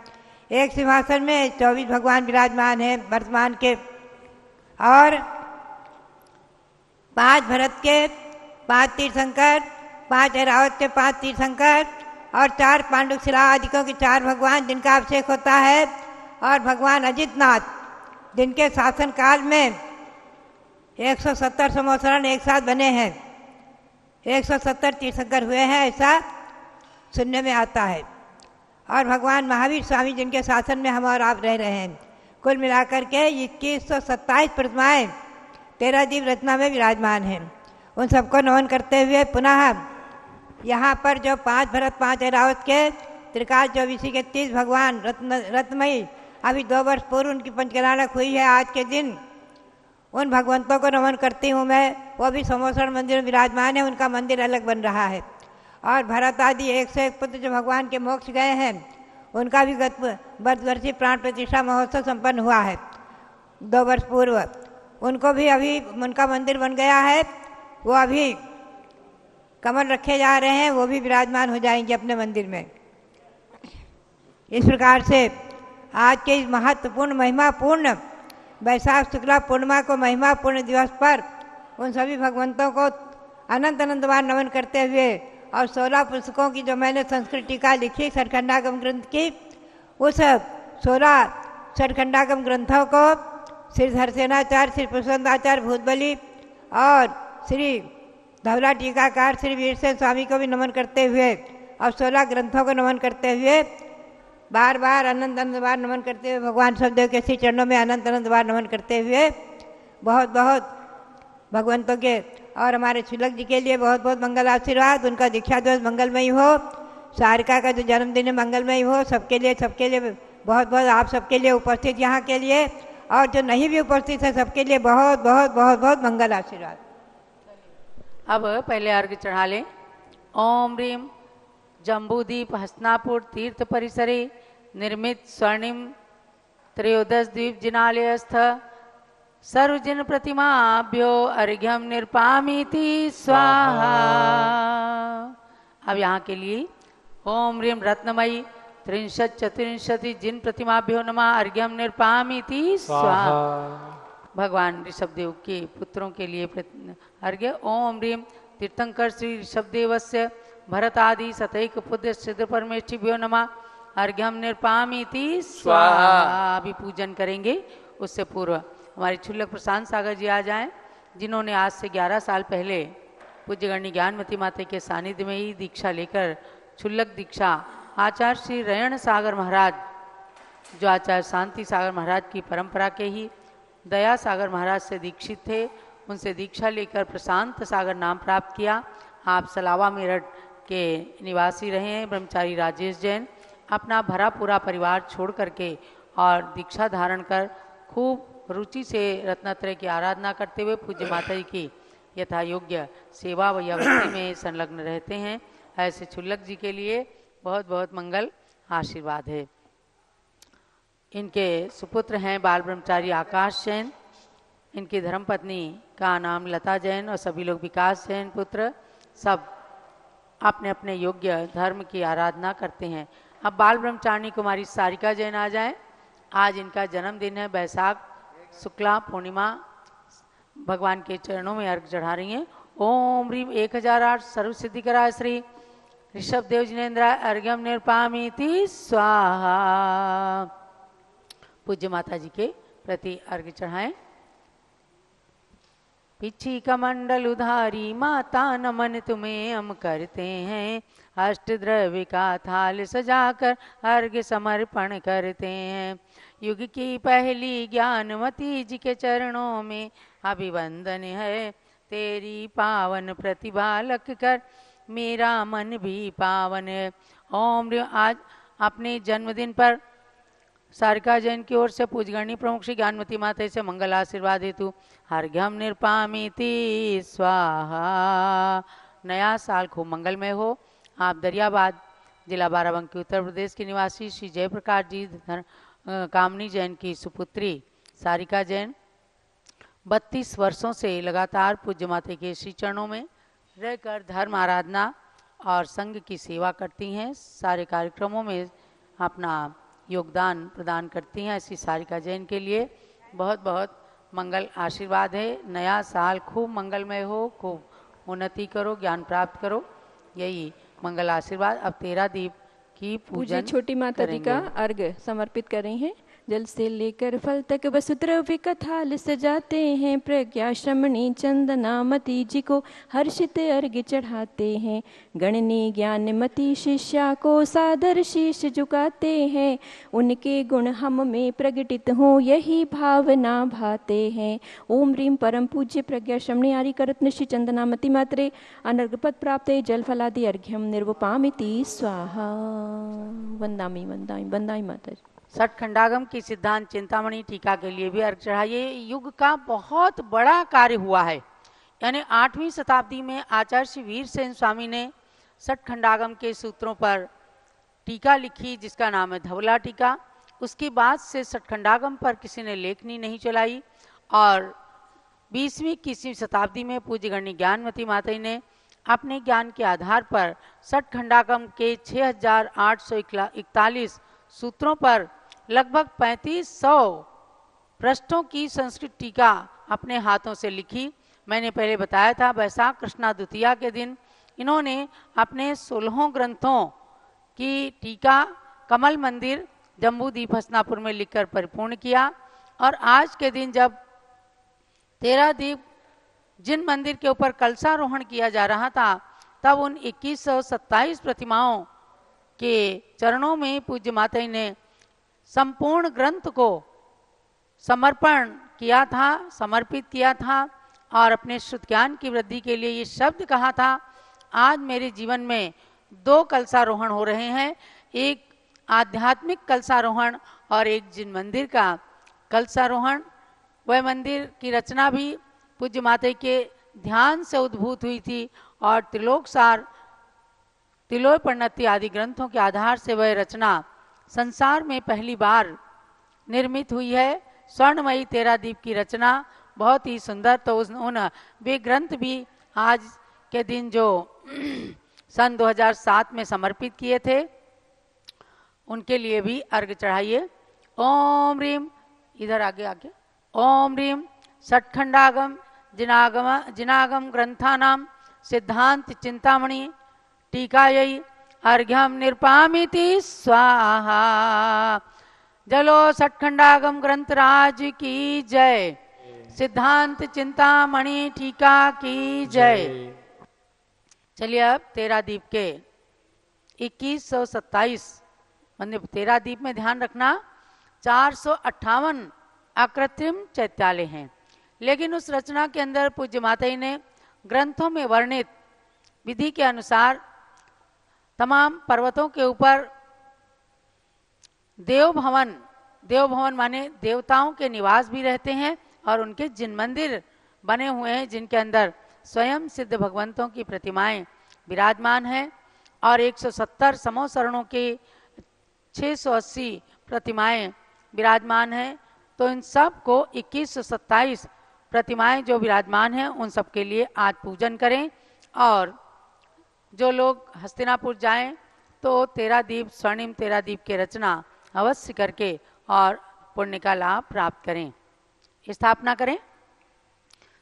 एक सिंहासन में 24 भगवान विराजमान हैं वर्तमान के, और 5 भरत के 5 तीर्थंकर, 5 ऐरावत के 5 तीर्थंकर और 4 पांडु शिला आदिकों के 4 भगवान जिनका अभिषेक होता है, और भगवान अजितनाथ जिनके शासन काल में 170 संवत्सर एक साथ बने हैं। 170 तीर्थंकर हुए हैं, ऐसा सुनने में आता है। और भगवान महावीर स्वामी जिनके शासन में हम और आप रह रहे हैं। कुल मिलाकर के 2127 प्रतिमाएं 13 दीप रचना में विराजमान हैं। उन सबको नमन करते हुए पुनः यहाँ पर जो 5 भरत, 5 ऐरावत के त्रिकाल 24 के 30 भगवान रत्नमयी, अभी 2 वर्ष पूर्व उनकी पंचकल्याणक हुई है आज के दिन, उन भगवंतों को नमन करती हूँ मैं। वो भी समोसर मंदिर में विराजमान है, उनका मंदिर अलग बन रहा है। और भरत आदि 101 पुत्र जो भगवान के मोक्ष गए हैं, उनका भी गत वर्षीय प्राण प्रतिष्ठा महोत्सव संपन्न हुआ है 2 वर्ष पूर्व। उनको भी अभी उनका मंदिर बन गया है, वो अभी कमल रखे जा रहे हैं, वो भी विराजमान हो जाएंगे अपने मंदिर में। इस प्रकार से आज के इस महत्वपूर्ण महिमापूर्ण वैशाख शुक्ला पूर्णिमा को महिमापूर्ण दिवस पर उन सभी भगवंतों को अनंत अनंत बार नमन करते हुए, और 16 पुस्तकों की जो मैंने संस्कृत टीका लिखी सठखंडागम ग्रंथ की, उस 16 सठखंडागम ग्रंथों को श्री धरसेनाचार्य, श्री पुष्पवंताचार्य भूतबली और श्री धवला टीकाकार श्री वीरसेन स्वामी को भी नमन करते हुए, और 16 ग्रंथों को नमन करते हुए, बार बार अनंत अनंत बार नमन करते हुए, भगवान सबदेव के श्री चरणों में अनंत अनंत बार नमन करते हुए, बहुत बहुत भगवंतों के और हमारे शुल्लक जी के लिए बहुत बहुत मंगल आशीर्वाद। उनका दीक्षा दिवस मंगलमयी हो, सारिका का जो जन्मदिन है मंगलमयी हो। सबके लिए बहुत बहुत आप सबके लिए उपस्थित यहाँ के लिए, और जो नहीं भी उपस्थित है सबके लिए बहुत बहुत बहुत बहुत मंगल आशीर्वाद। अब पहले अर्घ्य चढ़ा लें। ओम ह्रीम जम्बूदीप हस्तिनापुर तीर्थ परिसरे निर्मित स्वर्णिम त्रयोदश द्वीप जिनालयस्थ सर्वजन प्रतिमाभ्यो अर्घ्यम निर्पामीति स्वाहा। अब यहाँ के लिए ओम ह्रीम रत्नमयी 63 जिन प्रतिमाभ्यो नमः अर्घ्यम निर्पामीति स्वाहा। भगवान ऋषभदेव के पुत्रों के लिए अर्घ्य। ओम ह्रीम तीर्थंकर श्री ऋषभदेवस्य भरत आदि सतैक पुत्र सिद्ध परमेष्ठिभ्यो नमः अर्घ्यम निर्पामीति स्वाहा। अभी पूजन करेंगे, उससे पूर्व हमारे क्षुल्लक प्रशांत सागर जी आ जाएं, जिन्होंने आज से 11 साल पहले पूज्यगणी ज्ञानमती माता के सानिध्य में ही दीक्षा लेकर क्षुल्लक दीक्षा आचार्य श्री रयण सागर महाराज, जो आचार्य शांति सागर महाराज की परंपरा के ही दया सागर महाराज से दीक्षित थे, उनसे दीक्षा लेकर प्रशांत सागर नाम प्राप्त किया। आप सलावा मेरठ के निवासी रहे हैं। ब्रह्मचारी राजेश जैन अपना भरा पूरा परिवार छोड़ करके और दीक्षा धारण कर खूब रुचि से रत्नत्रय की आराधना करते हुए पूज्य माता जी की यथा योग्य सेवा व अवस्थी में संलग्न रहते हैं। ऐसे क्षुल्लक जी के लिए बहुत बहुत मंगल आशीर्वाद है। इनके सुपुत्र हैं बाल ब्रह्मचारी आकाश जैन, इनकी धर्मपत्नी का नाम लता जैन और सभी लोग विकास जैन पुत्र, सब अपने अपने योग्य धर्म की आराधना करते हैं। अब बाल ब्रह्मचारिणी कुमारी सारिका जैन आ जाएं। आज इनका जन्मदिन है, वैशाख शुक्ला पूर्णिमा। भगवान के चरणों में अर्घ चढ़ा रही हैं। ओम ह्रीम 1008 सर्वसिद्धिकरा श्री ऋषभदेव जिनेन्द्र अर्घ्यम निर्पामीति स्वाहा। पूज्य माता जी के प्रति अर्घ्य चढ़ाएं। पिछी कमंडल उधारी माता नमन तुम्हें हम करते हैं, अष्ट द्रव्य का थाल सजाकर अर्घ्य समर्पण करते हैं। युग की पहली ज्ञानमती जी के चरणों में अभिवंदन है। तेरी पावन प्रतिभा लख कर मेरा मन भी पावन है। ओम ह्रीं। आज अपने जन्मदिन पर सारिका जैन की ओर से पूजगर्णी प्रमुख श्री ज्ञानमती माता से मंगल आशीर्वाद हेतु अर्घ्यम निर्पामिति स्वाहा। नया साल खूब मंगलमय हो। आप दरियाबाद जिला बाराबंकी उत्तर प्रदेश के निवासी श्री जयप्रकाश जी कामनी जैन की सुपुत्री सारिका जैन 32 वर्षों से लगातार पूज्य माता के श्री चरणों में रहकर धर्म आराधना और संघ की सेवा करती हैं। सारे कार्यक्रमों में अपना योगदान प्रदान करती हैं। ऐसी सारिका जैन के लिए बहुत बहुत मंगल आशीर्वाद है। नया साल खूब मंगलमय हो, खूब उन्नति करो, ज्ञान प्राप्त करो, यही मंगल आशीर्वाद। अब 13 दीप की पूज्य पूजन छोटी माता जी का अर्घ समर्पित कर रही हैं। जल से लेकर फल तक वसुद्रव्य का थाल सजाते हैं। प्रज्ञा श्रमणी चंदनामती जी को हर्षित अर्घ्य चढ़ाते हैं। गणनी ज्ञानमती शिष्या को सादर शीश झुकाते हैं। उनके गुण हम में प्रकटित हों यही भावना भाते हैं। ओम ह्रीं परम पूज्य प्रज्ञा श्रमणी आर्य करत्न श्री चंदनामती मात्रे अनर्घपद प्राप्त जल फलादि अर्घ्यम निर्वपामिति स्वाहा। वंदामी वंदामी वंदाई माता जी। छठ खंडागम की सिद्धांत चिंतामणि टीका के लिए भी अर्घ चढ़ाइए। युग का बहुत बड़ा कार्य हुआ है। यानी 8वीं शताब्दी में आचार्य श्री वीरसेन स्वामी ने छठ खंडागम के सूत्रों पर टीका लिखी जिसका नाम है धवला टीका। उसके बाद से छठ खंडागम पर किसी ने लेखनी नहीं चलाई और 20वीं 21वीं शताब्दी में पूज्य गणनी ज्ञानमती माता ने अपने ज्ञान के आधार पर छठ खंडागम के 6841 सूत्रों पर लगभग 3500 पृष्ठों की संस्कृत टीका अपने हाथों से लिखी। मैंने पहले बताया था वैशाख कृष्णा द्वितीया के दिन इन्होंने अपने 16 ग्रंथों की टीका कमल मंदिर जम्बूद्वीप हसनापुर में लिखकर परिपूर्ण किया। और आज के दिन जब 13 दीप जिन मंदिर के ऊपर कलशारोहण किया जा रहा था तब उन 2127 प्रतिमाओं के चरणों में पूज्य माता ने संपूर्ण ग्रंथ को समर्पण किया था, समर्पित किया था और अपने शुद्ध ज्ञान की वृद्धि के लिए ये शब्द कहा था। आज मेरे जीवन में 2 कलशारोहण हो रहे हैं, एक आध्यात्मिक कलशारोहण और एक जिन मंदिर का कलशारोहण। वह मंदिर की रचना भी पूज्य माता के ध्यान से उद्भूत हुई थी और त्रिलोकसार तिलोय परिणति आदि ग्रंथों के आधार से वह रचना संसार में पहली बार निर्मित हुई है। स्वर्णमयी 13 दीप की रचना बहुत ही सुंदर। तो उन वे ग्रंथ भी आज के दिन जो सन 2007 में समर्पित किए थे उनके लिए भी अर्घ चढ़ाइए। ओम ह्रीं, इधर आगे आगे। ओम ह्रीं षट्खंडागम जिनागम ग्रंथानाम सिद्धांत चिंतामणि टीकायै अर्घ्यम निर्पामिति स्वाहा। जलो षट्खंडागम ग्रंथराज की जय, सिद्धांत चिंतामणि टीका की जय। चलिए अब 13 दीप के 2127 मतलब 13 दीप में ध्यान रखना 458 अकृत्रिम चैत्यालय हैं, लेकिन उस रचना के अंदर पूज्य माता ने ग्रंथों में वर्णित विधि के अनुसार तमाम पर्वतों के ऊपर देव भवन माने देवताओं के निवास भी रहते हैं और उनके जिन मंदिर बने हुए हैं जिनके अंदर स्वयं सिद्ध भगवंतों की प्रतिमाएं विराजमान हैं और 170 समोसरणों के 680 प्रतिमाएं विराजमान हैं। तो इन सब को 2127 प्रतिमाएं जो विराजमान हैं उन सब के लिए आज पूजन करें। और जो लोग हस्तिनापुर जाएं तो 13 दीप स्वर्णिम 13 दीप के रचना अवश्य करके और पुण्य का लाभ प्राप्त करें। स्थापना करें।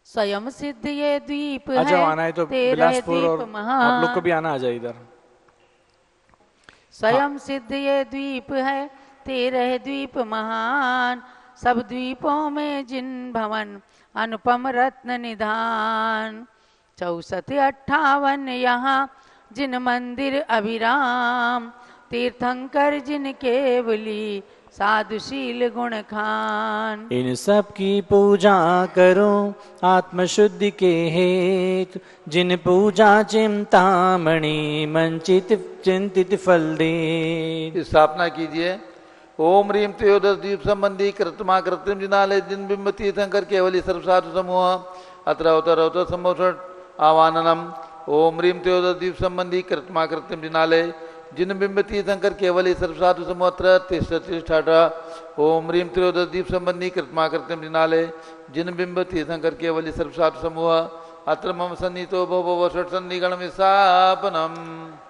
स्वयं सिद्ध ये द्वीप है, आना है तो बिलासपुर और आप लोग को भी आना आ जाए इधर। स्वयं सिद्ध ये द्वीप है 13 द्वीप महान, सब द्वीपों में जिन भवन अनुपम रत्न निधान। 64-58 यहाँ जिन मंदिर अभिराम, तीर्थंकर जिन केवली साधुशील गुण खान। इन सब की पूजा करो आत्मशुद्धि के हेतु, जिन पूजा चिंतामणि मंचित चिंतित फल दे। स्थापना कीजिए। ओम ह्रीम त्रयोदश दीप संबंधी कृतमा कृत्रिम जिनालय जिन बिंब तीर्थंकर केवली सर्वसाधु समूह अत्र अवतर संभव आवाननम। ओम ह्रीम त्रयोदश दीप संबंधी कृतमा कृत्रिम जिनालय जिन बिंब तीर्थंकर केवली सर्वसाधु समूह अत्र तिष्ठ। ओम ह्रीम त्रयोदश दीप संबंधी कृतमा कृत्रिम जिनालय जिन बिंब तीर्थंकर केवली सर्वसाधु समूह अत्र मम सन्नितो भव षट्सन्निगण विस्थापनम।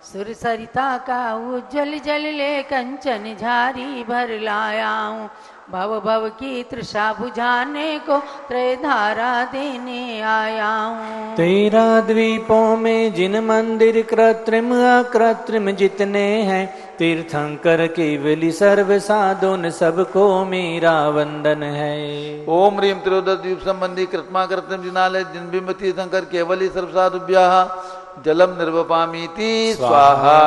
सुर सरिता का उज्जवल जल ले कंचन झारी भर लायाऊं, भव भव की तृषा बुझाने को त्रय धारा देने आया हूँ। तेरा द्वीपों में जिन मंदिर कृत्रिम अकृत्रिम जितने हैं, तीर्थंकर केवली सर्व साधुन सबको मेरा वंदन है। ओम ह्रीम त्रयोदश द्वीप संबंधी कृत्मा कृत्रिम जिनालय जिन बिंब तीर्थंकर केवली सर्व साधुभ्यः जलम निर्वपामीति स्वाहा।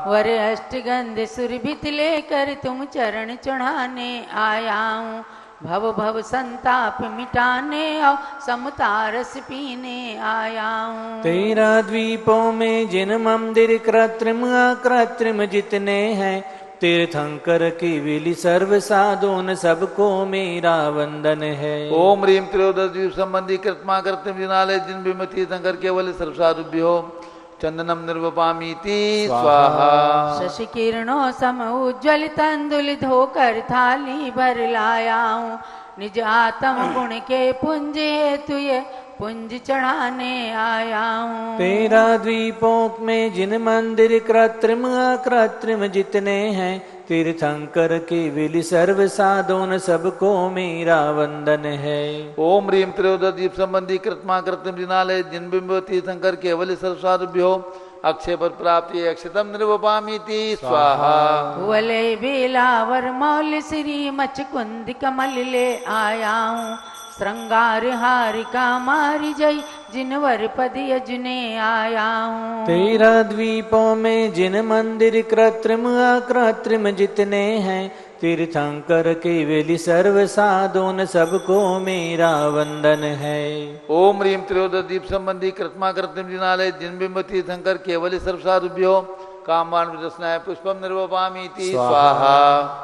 वर अष्टगंध सुरभित लेकर तुम चरण चढ़ाने आया हूँ, भव भव संताप मिटाने और समता रस पीने आया हूँ। तेरा द्वीपों में जिन मंदिर कृत्रिम अकृत्रिम जितने हैं, तीर्थंकर केवली सर्व साधुन सबको मेरा वंदन है। ओम ह्रीम त्रयोदश द्वीप संबंधी कृत्मा कृत्रिम जिनालय जिन बिंब तीर्थंकर केवल सर्व साधुभ्यो चंदनम निर्वपामीति स्वाहा। शशि किरणों सम उज्ज्वल तंदुल धोकर थाली भर लाया हूँ, निज आत्म गुण के पुंज हेतु ये पुंज चढ़ाने आया हूँ। तेरा द्वीपों में जिन मंदिर कृत्रिम अकृत्रिम जितने हैं, तीर्थंकर केवली सर्व साधुन सबको मेरा वंदन है। ओम ह्रीम त्रयोदश दीप संबंधी कृत्मा कृत्रिम जिनालय जिन बिंब तीर्थंकर केवल सर्व साधुभ्यो अक्षय पद प्राप्ति अक्षतम निर्वपामीति स्वाहा। वलय बेलावर मौल श्री मचकुंद कमल ले आया हूँ, श्रृंगार हारिका मारी जय जिनवर पद यजने आया हूँ। तेरा द्वीपों में जिन मंदिर कृत्रिम अकृत्रिम जितने हैं, तीर्थंकर केवली सर्व साधुन सबको मेरा वंदन है। ओम ह्रीम त्रयोदश दीप संबंधी कृत्मा कृत्रिम जिनालय जिन बिंब तीर्थंकर केवली सर्व साधुभ्यो कामवान विदस्नाय पुष्पम निर्वपामीति स्वाहा।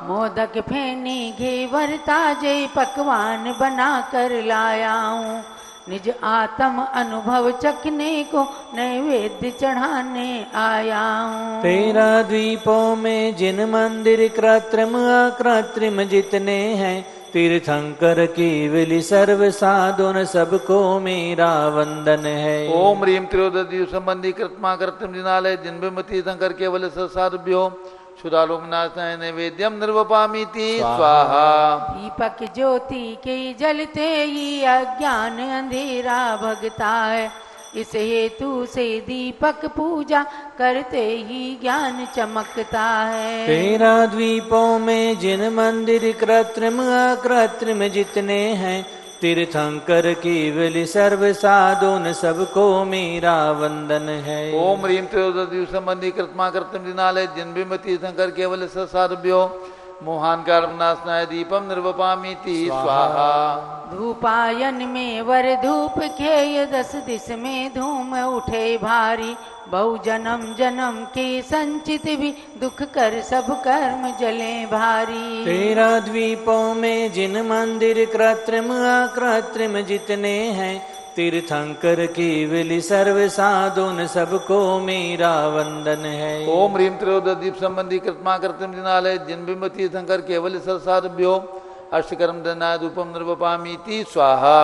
मोदक फेनी घेवर ताजे पकवान बना कर लाया हूँ, निज आत्म अनुभव चखने को नैवेद्य चढ़ाने आया हूँ। तेरा द्वीपों में जिन मंदिर कृत्रिम अकृत्रिम जितने हैं, तीर्थंकर केवली सर्व साधुन सबको मेरा वंदन है। ओम ह्रीम त्रयोदश दीप संबंधी कृत्मा कृत्रिम जिनालय जिन बिंब तीर्थंकर केवल सर्व साधुभ्यो सुधालोकनाथाय नैवेद्यम निर्वपामीति स्वाहा। दीपक ज्योति के जलते ही अज्ञान अंधेरा भगता है, इस हेतु से दीपक पूजा करते ही ज्ञान चमकता है। तेरा द्वीपों में जिन मंदिर कृत्रिम अकृत्रिम जितने हैं, तीर्थंकर केवली सर्व साधुन सबको मेरा वंदन है। ओम ह्रीम त्रयोदश दीप संबंधी कृत्मा कृत्रिम जिनालय जिन बिंब तीर्थंकर केवल सर्व साधुभ्यो मोहान कार्मनाशनाय दीपम निर्वपामीति स्वाहा। धूपायन में वर धूप खेय 10 दिस में धूम उठे भारी, बहु जन्म जन्म के संचित भी दुख कर सब कर्म जले भारी। तेरा द्वीपों में जिन मंदिर कृत्रिम अकृत्रिम जितने हैं, तीर्थंकर केवली सर्व साधुन सबको मेरा वंदन है। ओम ह्रीम त्रयोदश दीप संबंधी कृत्मा कृत्रिम जिनालय जिन बिंब तीर्थंकर केवल सर्व साधुभ्यो अष्टकर्म दना धूपम निर्वपामीति स्वाहा।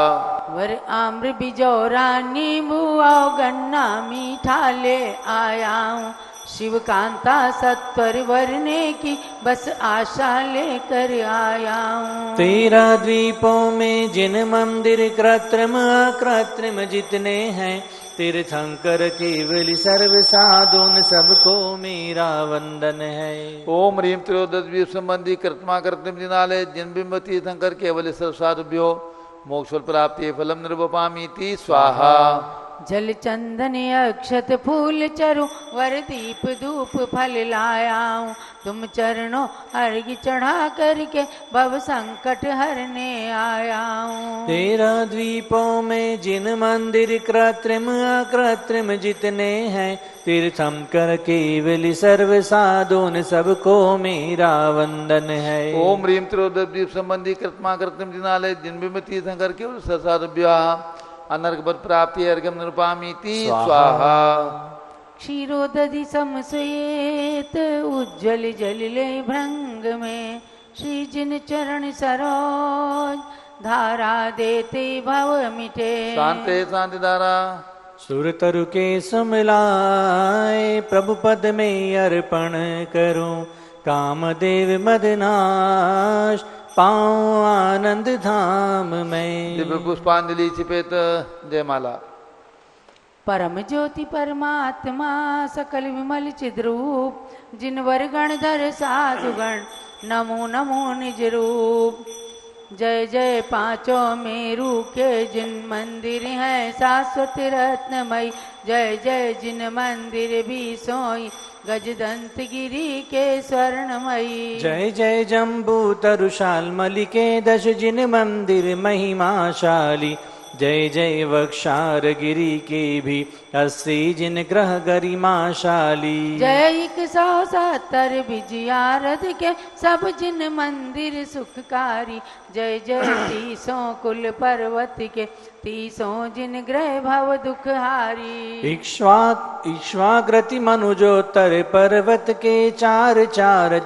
वर आम्र बिजौरा नींबू आओ गन्ना मीठा ले आया हूँ, शिव कांता सत्वर वरने की बस आशा लेकर आया हूँ। तेरा द्वीपों में जिन मंदिर कृत्रिम अकृत्रिम जितने हैं, तीर्थंकर केवली सर्व साधुन सबको मेरा वंदन है। ओम ह्रीम त्रयोदश दीप संबंधी कृत्मा कृत्रिम जिनालय जिन बिंब तीर्थंकर केवल सर्व साधुभ्यो मोक्ष प्राप्ति फलम निर्वपामीति स्वाहा। जल चंदन अक्षत फूल चरु वर दीप धूप फल लायाऊं तुम चरणों अर्घ्य चढ़ा करके भव संकट हरने आयाऊं। 13 द्वीपों में जिन मंदिर कृत्रिम अकृत्रिम जितने हैं तीर्थम कर केवल सर्व साधुन सबको मेरा वंदन है। ओम ह्रीम त्रियोदीप संबंधी कृत्मा कृत्रिम जिनालय जिन तीर्थंकर केवल ससारभ्या अनर्घपद प्राप्ति अर्घम निरुपामीति स्वाहा। क्षीरोदधि समश्वेत उज्जवल जलिले भृंग में श्री जिन चरण सरोज धारा देते भव मिटे। शांति शांति धारा सुर तरु के सुमिलाए प्रभु पद में अर्पण करूं कामदेव मदनाश पाऊं आनंद धाम में। दिव्य पुष्पांजलि छिपेत जयमाला। परम ज्योति परमात्मा सकल विमल चिद्रूप जिनवर गण धर साधुगण नमो नमो निज रूप। जय जय पांचों मेरु के जिन मंदिर हैं शाश्वत रत्नमय जय जय जिन मंदिर भी सोई गजदंत गिरी के स्वर्णमयी। जय जय जम्बू तरुशाल मलिके 10 जिन मंदिर महिमाशाली जय जय वक्षार गिरी के भी 80 जिन ग्रह गरिमाशाली। जय 170 विजयारथ के सब जिन मंदिर सुखकारी जय जय 30 कुल पर्वत के 30 जिन ग्रह भव दुखहारी। इक्ष्वाकृति मनुजोत्तर पर्वत के 4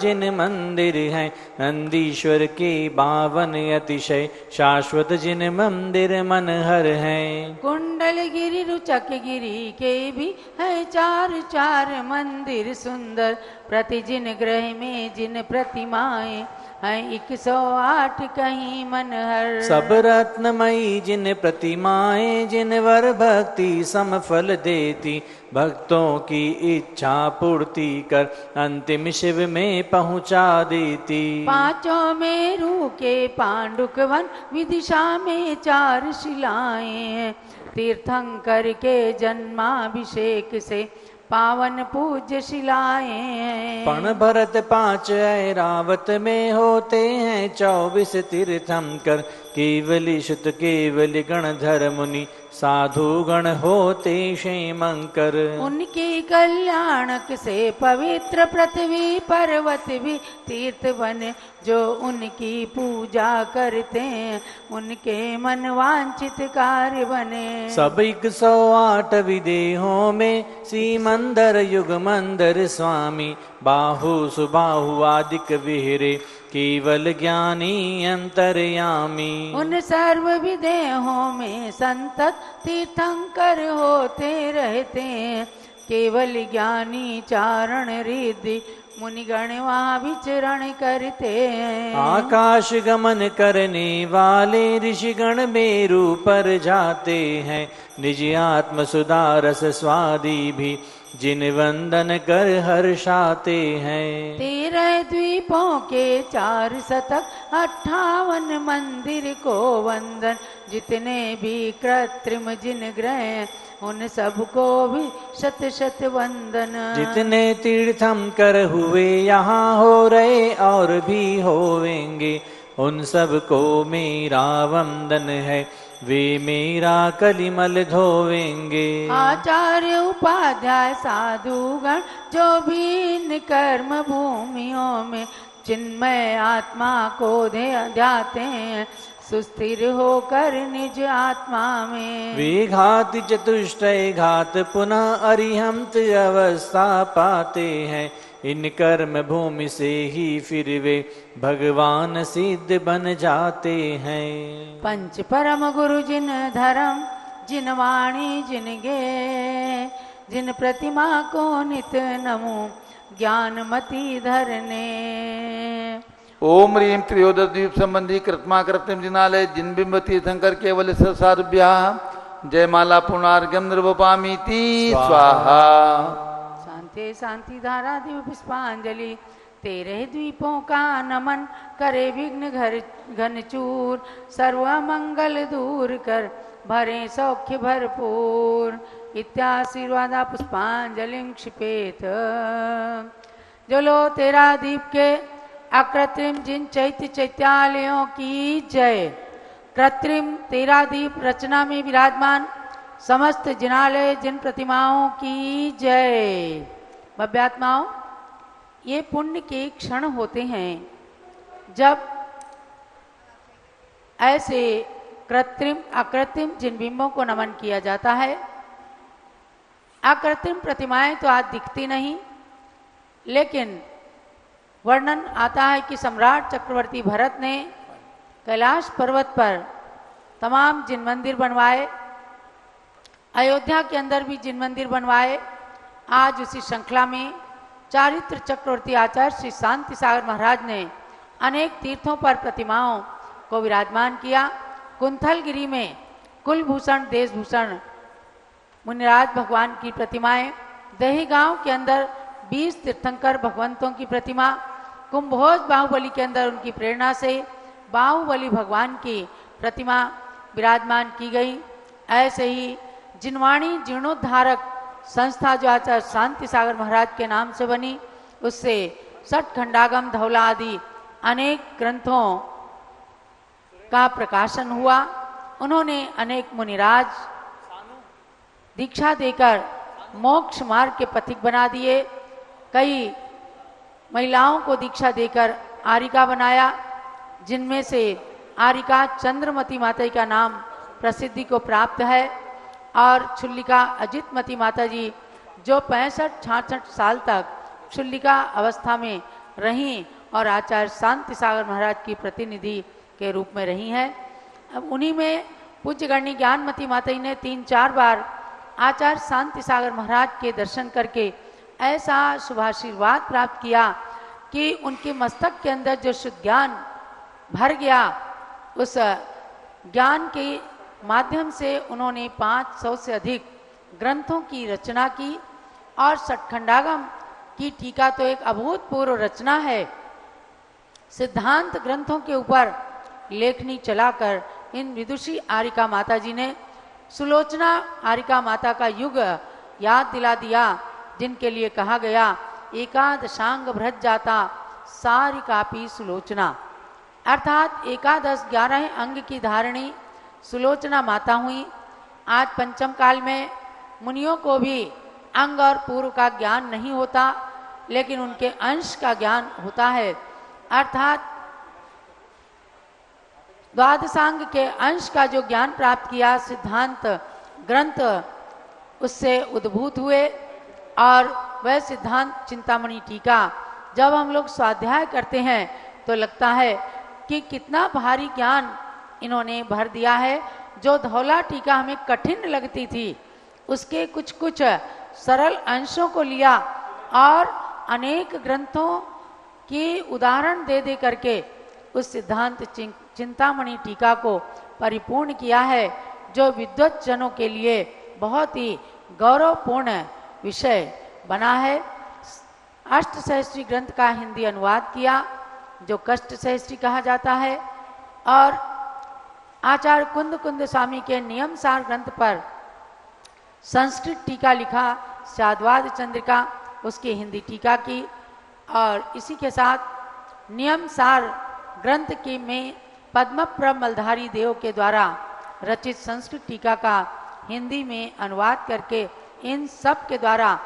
जिन मंदिर हैं नंदीश्वर के 52 अतिशय शाश्वत जिन मंदिर मनहर हैं। कुंडल गिरि रुचक गिरी के भी है 4 मंदिर सुंदर प्रति जिन ग्रह में जिन प्रतिमाएं हैं 108 कहीं मनहर। सब रत्नमयी जिन प्रतिमाएं जिन वर भक्ति समफल देती भक्तों की इच्छा पूर्ति कर अंतिम शिव में पहुंचा देती। 5 मेरु के पांडुक वन विदिशा में 4 शिलाएं हैं तीर्थंकर के जन्माभिषेक से पावन पूज्य शिलाएं। पण भरत 5 ऐरावत में होते हैं 24 तीर्थंकर केवली शुत केवली गणधर मुनि साधु गण होते क्षेमंकर। उनके कल्याणक से पवित्र पृथ्वी पर्वत भी तीर्थ बने जो उनकी पूजा करते हैं उनके मन वांछित कार्य बने। सब 108 विदेहों में सीमंदर युग मंदर स्वामी बाहु सुबाहु आदिक विहरे केवल ज्ञानी अंतर्यामी। उन सर्व विदेहों में संतत तीर्थंकर होते रहते हैं केवल ज्ञानी चारण रिद्धि मुनिगण वहाँ विचरण करते हैं। आकाश गमन करने वाले ऋषिगण मेरु पर जाते हैं निज आत्म सुधारस स्वादी भी जिन वंदन कर हर्षाते हैं। 13 द्वीपों के 4 शतक 58 मंदिर को वंदन जितने भी कृत्रिम जिन ग्रह उन सबको भी शत शत वंदन। जितने तीर्थम कर हुए यहाँ हो रहे और भी होवेंगे उन सबको मेरा वंदन है वे मेरा कलिमल धोवेंगे। आचार्य उपाध्याय साधुगण जो भी इन कर्म भूमियों में चिन्मय आत्मा को ध्याते हैं सुस्थिर होकर निज आत्मा में। वे घात चतुष्टय घात पुनः अरिहंत अवस्था पाते हैं इन कर्म भूमि से ही फिर वे भगवान सिद्ध बन जाते हैं। पंच परम गुरु जिन धर्म जिन वाणी जिन गे जिन प्रतिमा को नित नमो ज्ञानमति धरने। ओम ह्रीम त्रियोदीप संबंधी कृत्मा कृत्रिम जिनालय जिन बिंब तीर्थंकर केवल सारभ्या जयमाला पुनर्गम निर्वपामीति स्वाहा। शांति शांति धारा दिव्य पुष्पांजलि। 13 द्वीपों का नमन करे विघ्न घर घन चूर सर्व मंगल दूर कर भरे सौख्य भरपूर इत्याशीर्वादा पुष्पांजलिं क्षिपेत। जो लो तेरा दीप के अकृत्रिम जिन चैत्य चैत्यालयों की जय। कृत्रिम तेरा दीप रचना में विराजमान समस्त जिनालय जिन प्रतिमाओं की जय। भव्यात्माओं, ये पुण्य के क्षण होते हैं जब ऐसे कृत्रिम अकृत्रिम जिन बिंबों को नमन किया जाता है। अकृत्रिम प्रतिमाएं तो आज दिखती नहीं, लेकिन वर्णन आता है कि सम्राट चक्रवर्ती भरत ने कैलाश पर्वत पर तमाम जिन मंदिर बनवाए, अयोध्या के अंदर भी जिन मंदिर बनवाए। आज उसी श्रृंखला में चारित्र चक्रवर्ती आचार्य श्री शांति सागर महाराज ने अनेक तीर्थों पर प्रतिमाओं को विराजमान किया। कुंथलगिरी में कुलभूषण देशभूषण मुनिराज भगवान की प्रतिमाएं, दही गांव के अंदर 20 तीर्थंकर भगवंतों की प्रतिमा, कुंभोज बाहुबली के अंदर उनकी प्रेरणा से बाहुबली भगवान की प्रतिमा विराजमान की गई। ऐसे ही जिनवाणी जीर्णोद्धारक संस्था जो आचार्य शांति सागर महाराज के नाम से बनी, उससे सठ खंडागम धौला आदि अनेक ग्रंथों का प्रकाशन हुआ। उन्होंने अनेक मुनिराज दीक्षा देकर मोक्ष मार्ग के पथिक बना दिए। कई महिलाओं को दीक्षा देकर आरिका बनाया, जिनमें से आरिका चंद्रमती माता जी का नाम प्रसिद्धि को प्राप्त है और छुल्लिका अजितमती माता जी जो 65-66 साल तक छुल्लिका अवस्था में रहीं और आचार्य शांति सागर महाराज की प्रतिनिधि के रूप में रही हैं। अब उन्हीं में पूज्य गणनी ज्ञानमती माता जी ने 3-4 बार आचार्य शांति सागर महाराज के दर्शन करके ऐसा शुभाशीर्वाद प्राप्त किया कि उनके मस्तक के अंदर जो शुद्ध ज्ञान भर गया, उस ज्ञान के माध्यम से उन्होंने 500 से अधिक ग्रंथों की रचना की और सठखंडागम की टीका तो एक अभूतपूर्व रचना है। सिद्धांत ग्रंथों के ऊपर लेखनी चलाकर इन विदुषी आरिका माता जी ने सुलोचना आरिका माता का युग याद दिला दिया, जिनके लिए कहा गया एकादशांग भ्रज जाता सारिकापी सुलोचना, अर्थात 11 अंग की धारणी सुलोचना माता हुई। आज पंचम काल में मुनियों को भी अंग और पूर्व का ज्ञान नहीं होता, लेकिन उनके अंश का ज्ञान होता है, अर्थात द्वादशांग के अंश का जो ज्ञान प्राप्त किया सिद्धांत ग्रंथ उससे उद्भूत हुए। और वह सिद्धांत चिंतामणि टीका जब हम लोग स्वाध्याय करते हैं तो लगता है कि कितना भारी ज्ञान इन्होंने भर दिया है। जो धौला टीका हमें कठिन लगती थी, उसके कुछ कुछ सरल अंशों को लिया और अनेक ग्रंथों की उदाहरण दे दे करके उस सिद्धांत चिंतामणि टीका को परिपूर्ण किया है, जो विद्वत जनों के लिए बहुत ही गौरवपूर्ण विषय बना है। अष्टसहस्त्री ग्रंथ का हिंदी अनुवाद किया, जो कष्ट सहस्त्री कहा जाता है, और आचार्य कुंद स्वामी के नियम सार ग्रंथ पर संस्कृत टीका लिखा, शाद्वाद चंद्रिका उसकी हिंदी टीका की, और इसी के साथ नियम सार ग्रंथ की में पद्मप्रभ मलधारी देव के द्वारा रचित संस्कृत टीका का हिंदी में अनुवाद करके इन सब के द्वारा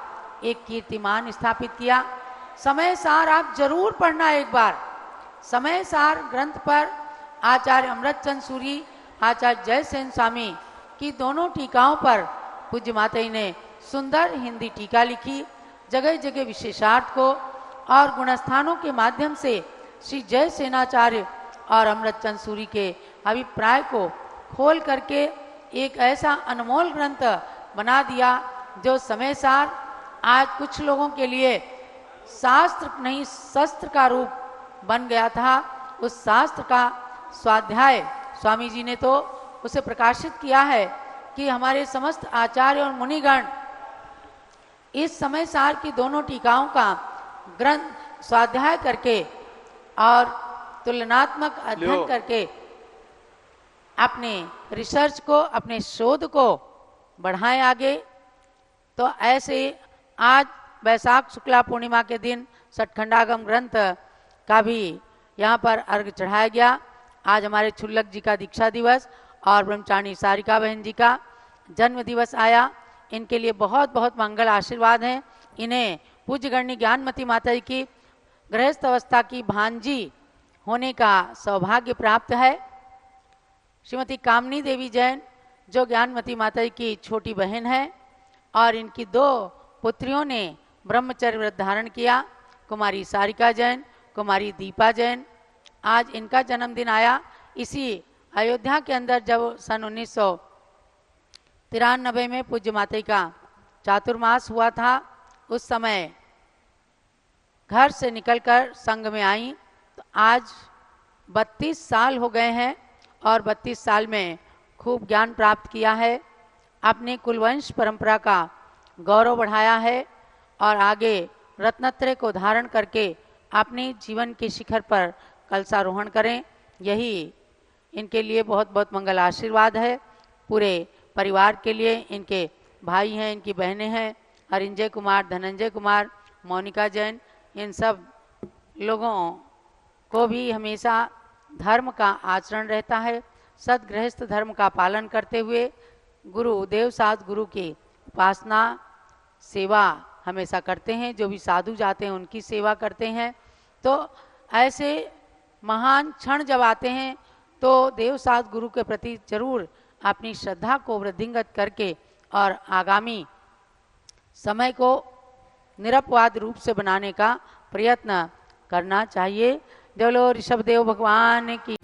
एक कीर्तिमान स्थापित किया। समय सार आप जरूर पढ़ना एक बार। समय सार ग्रंथ पर आचार्य अमृतचंद सूरी, आचार्य जयसेन स्वामी की दोनों टीकाओं पर पूज्य माता जी ने सुंदर हिंदी टीका लिखी। जगह जगह विशेषार्थ को और गुणस्थानों के माध्यम से श्री जयसेनाचार्य और अमृतचंद सूरी के अभिप्राय को खोल करके एक ऐसा अनमोल ग्रंथ बना दिया, जो समय सार आज कुछ लोगों के लिए शास्त्र नहीं शस्त्र का रूप बन गया था। उस शास्त्र का स्वाध्याय स्वामी जी ने तो उसे प्रकाशित किया है कि हमारे समस्त आचार्य और मुनिगण इस समय सार की दोनों टीकाओं का ग्रंथ स्वाध्याय करके और तुलनात्मक अध्ययन करके अपने रिसर्च को, अपने शोध को बढ़ाएं आगे। तो ऐसे आज वैशाख शुक्ला पूर्णिमा के दिन सतखंडागम ग्रंथ का भी यहाँ पर अर्घ चढ़ाया गया। आज हमारे छुल्लक जी का दीक्षा दिवस और ब्रह्मचारिणी सारिका बहन जी का जन्म दिवस आया। इनके लिए बहुत बहुत मंगल आशीर्वाद हैं। इन्हें पूज्य गणनी ज्ञानमती माता जी की गृहस्थ अवस्था की भांजी होने का सौभाग्य प्राप्त है। श्रीमती कामनी देवी जैन जो ज्ञानमती माता जी की छोटी बहन है और इनकी 2 पुत्रियों ने ब्रह्मचर्य व्रत धारण किया, कुमारी सारिका जैन, कुमारी दीपा जैन। आज इनका जन्मदिन आया। इसी अयोध्या के अंदर जब सन 1993 में पूज्य माता जी का चातुर्मास हुआ था, उस समय घर से निकलकर संघ में आई। तो आज 32 साल हो गए हैं और 32 साल में खूब ज्ञान प्राप्त किया है, अपने कुलवंश परंपरा का गौरव बढ़ाया है और आगे रत्नत्रय को धारण करके अपने जीवन के शिखर पर कलशारोहण करें। यही इनके लिए बहुत बहुत मंगल आशीर्वाद है। पूरे परिवार के लिए, इनके भाई हैं, इनकी बहनें हैं, अरिंजय कुमार, धनंजय कुमार, मोनिका जैन, इन सब लोगों को भी हमेशा धर्म का आचरण रहता है। सदगृहस्थ धर्म का पालन करते हुए गुरु देव साध गुरु की उपासना सेवा हमेशा करते हैं। जो भी साधु जाते हैं उनकी सेवा करते हैं। तो ऐसे महान क्षण जब आते हैं तो देव साध गुरु के प्रति जरूर अपनी श्रद्धा को वृद्धिंगत करके और आगामी समय को निरपवाद रूप से बनाने का प्रयत्न करना चाहिए। जय बोलो ऋषभदेव भगवान की।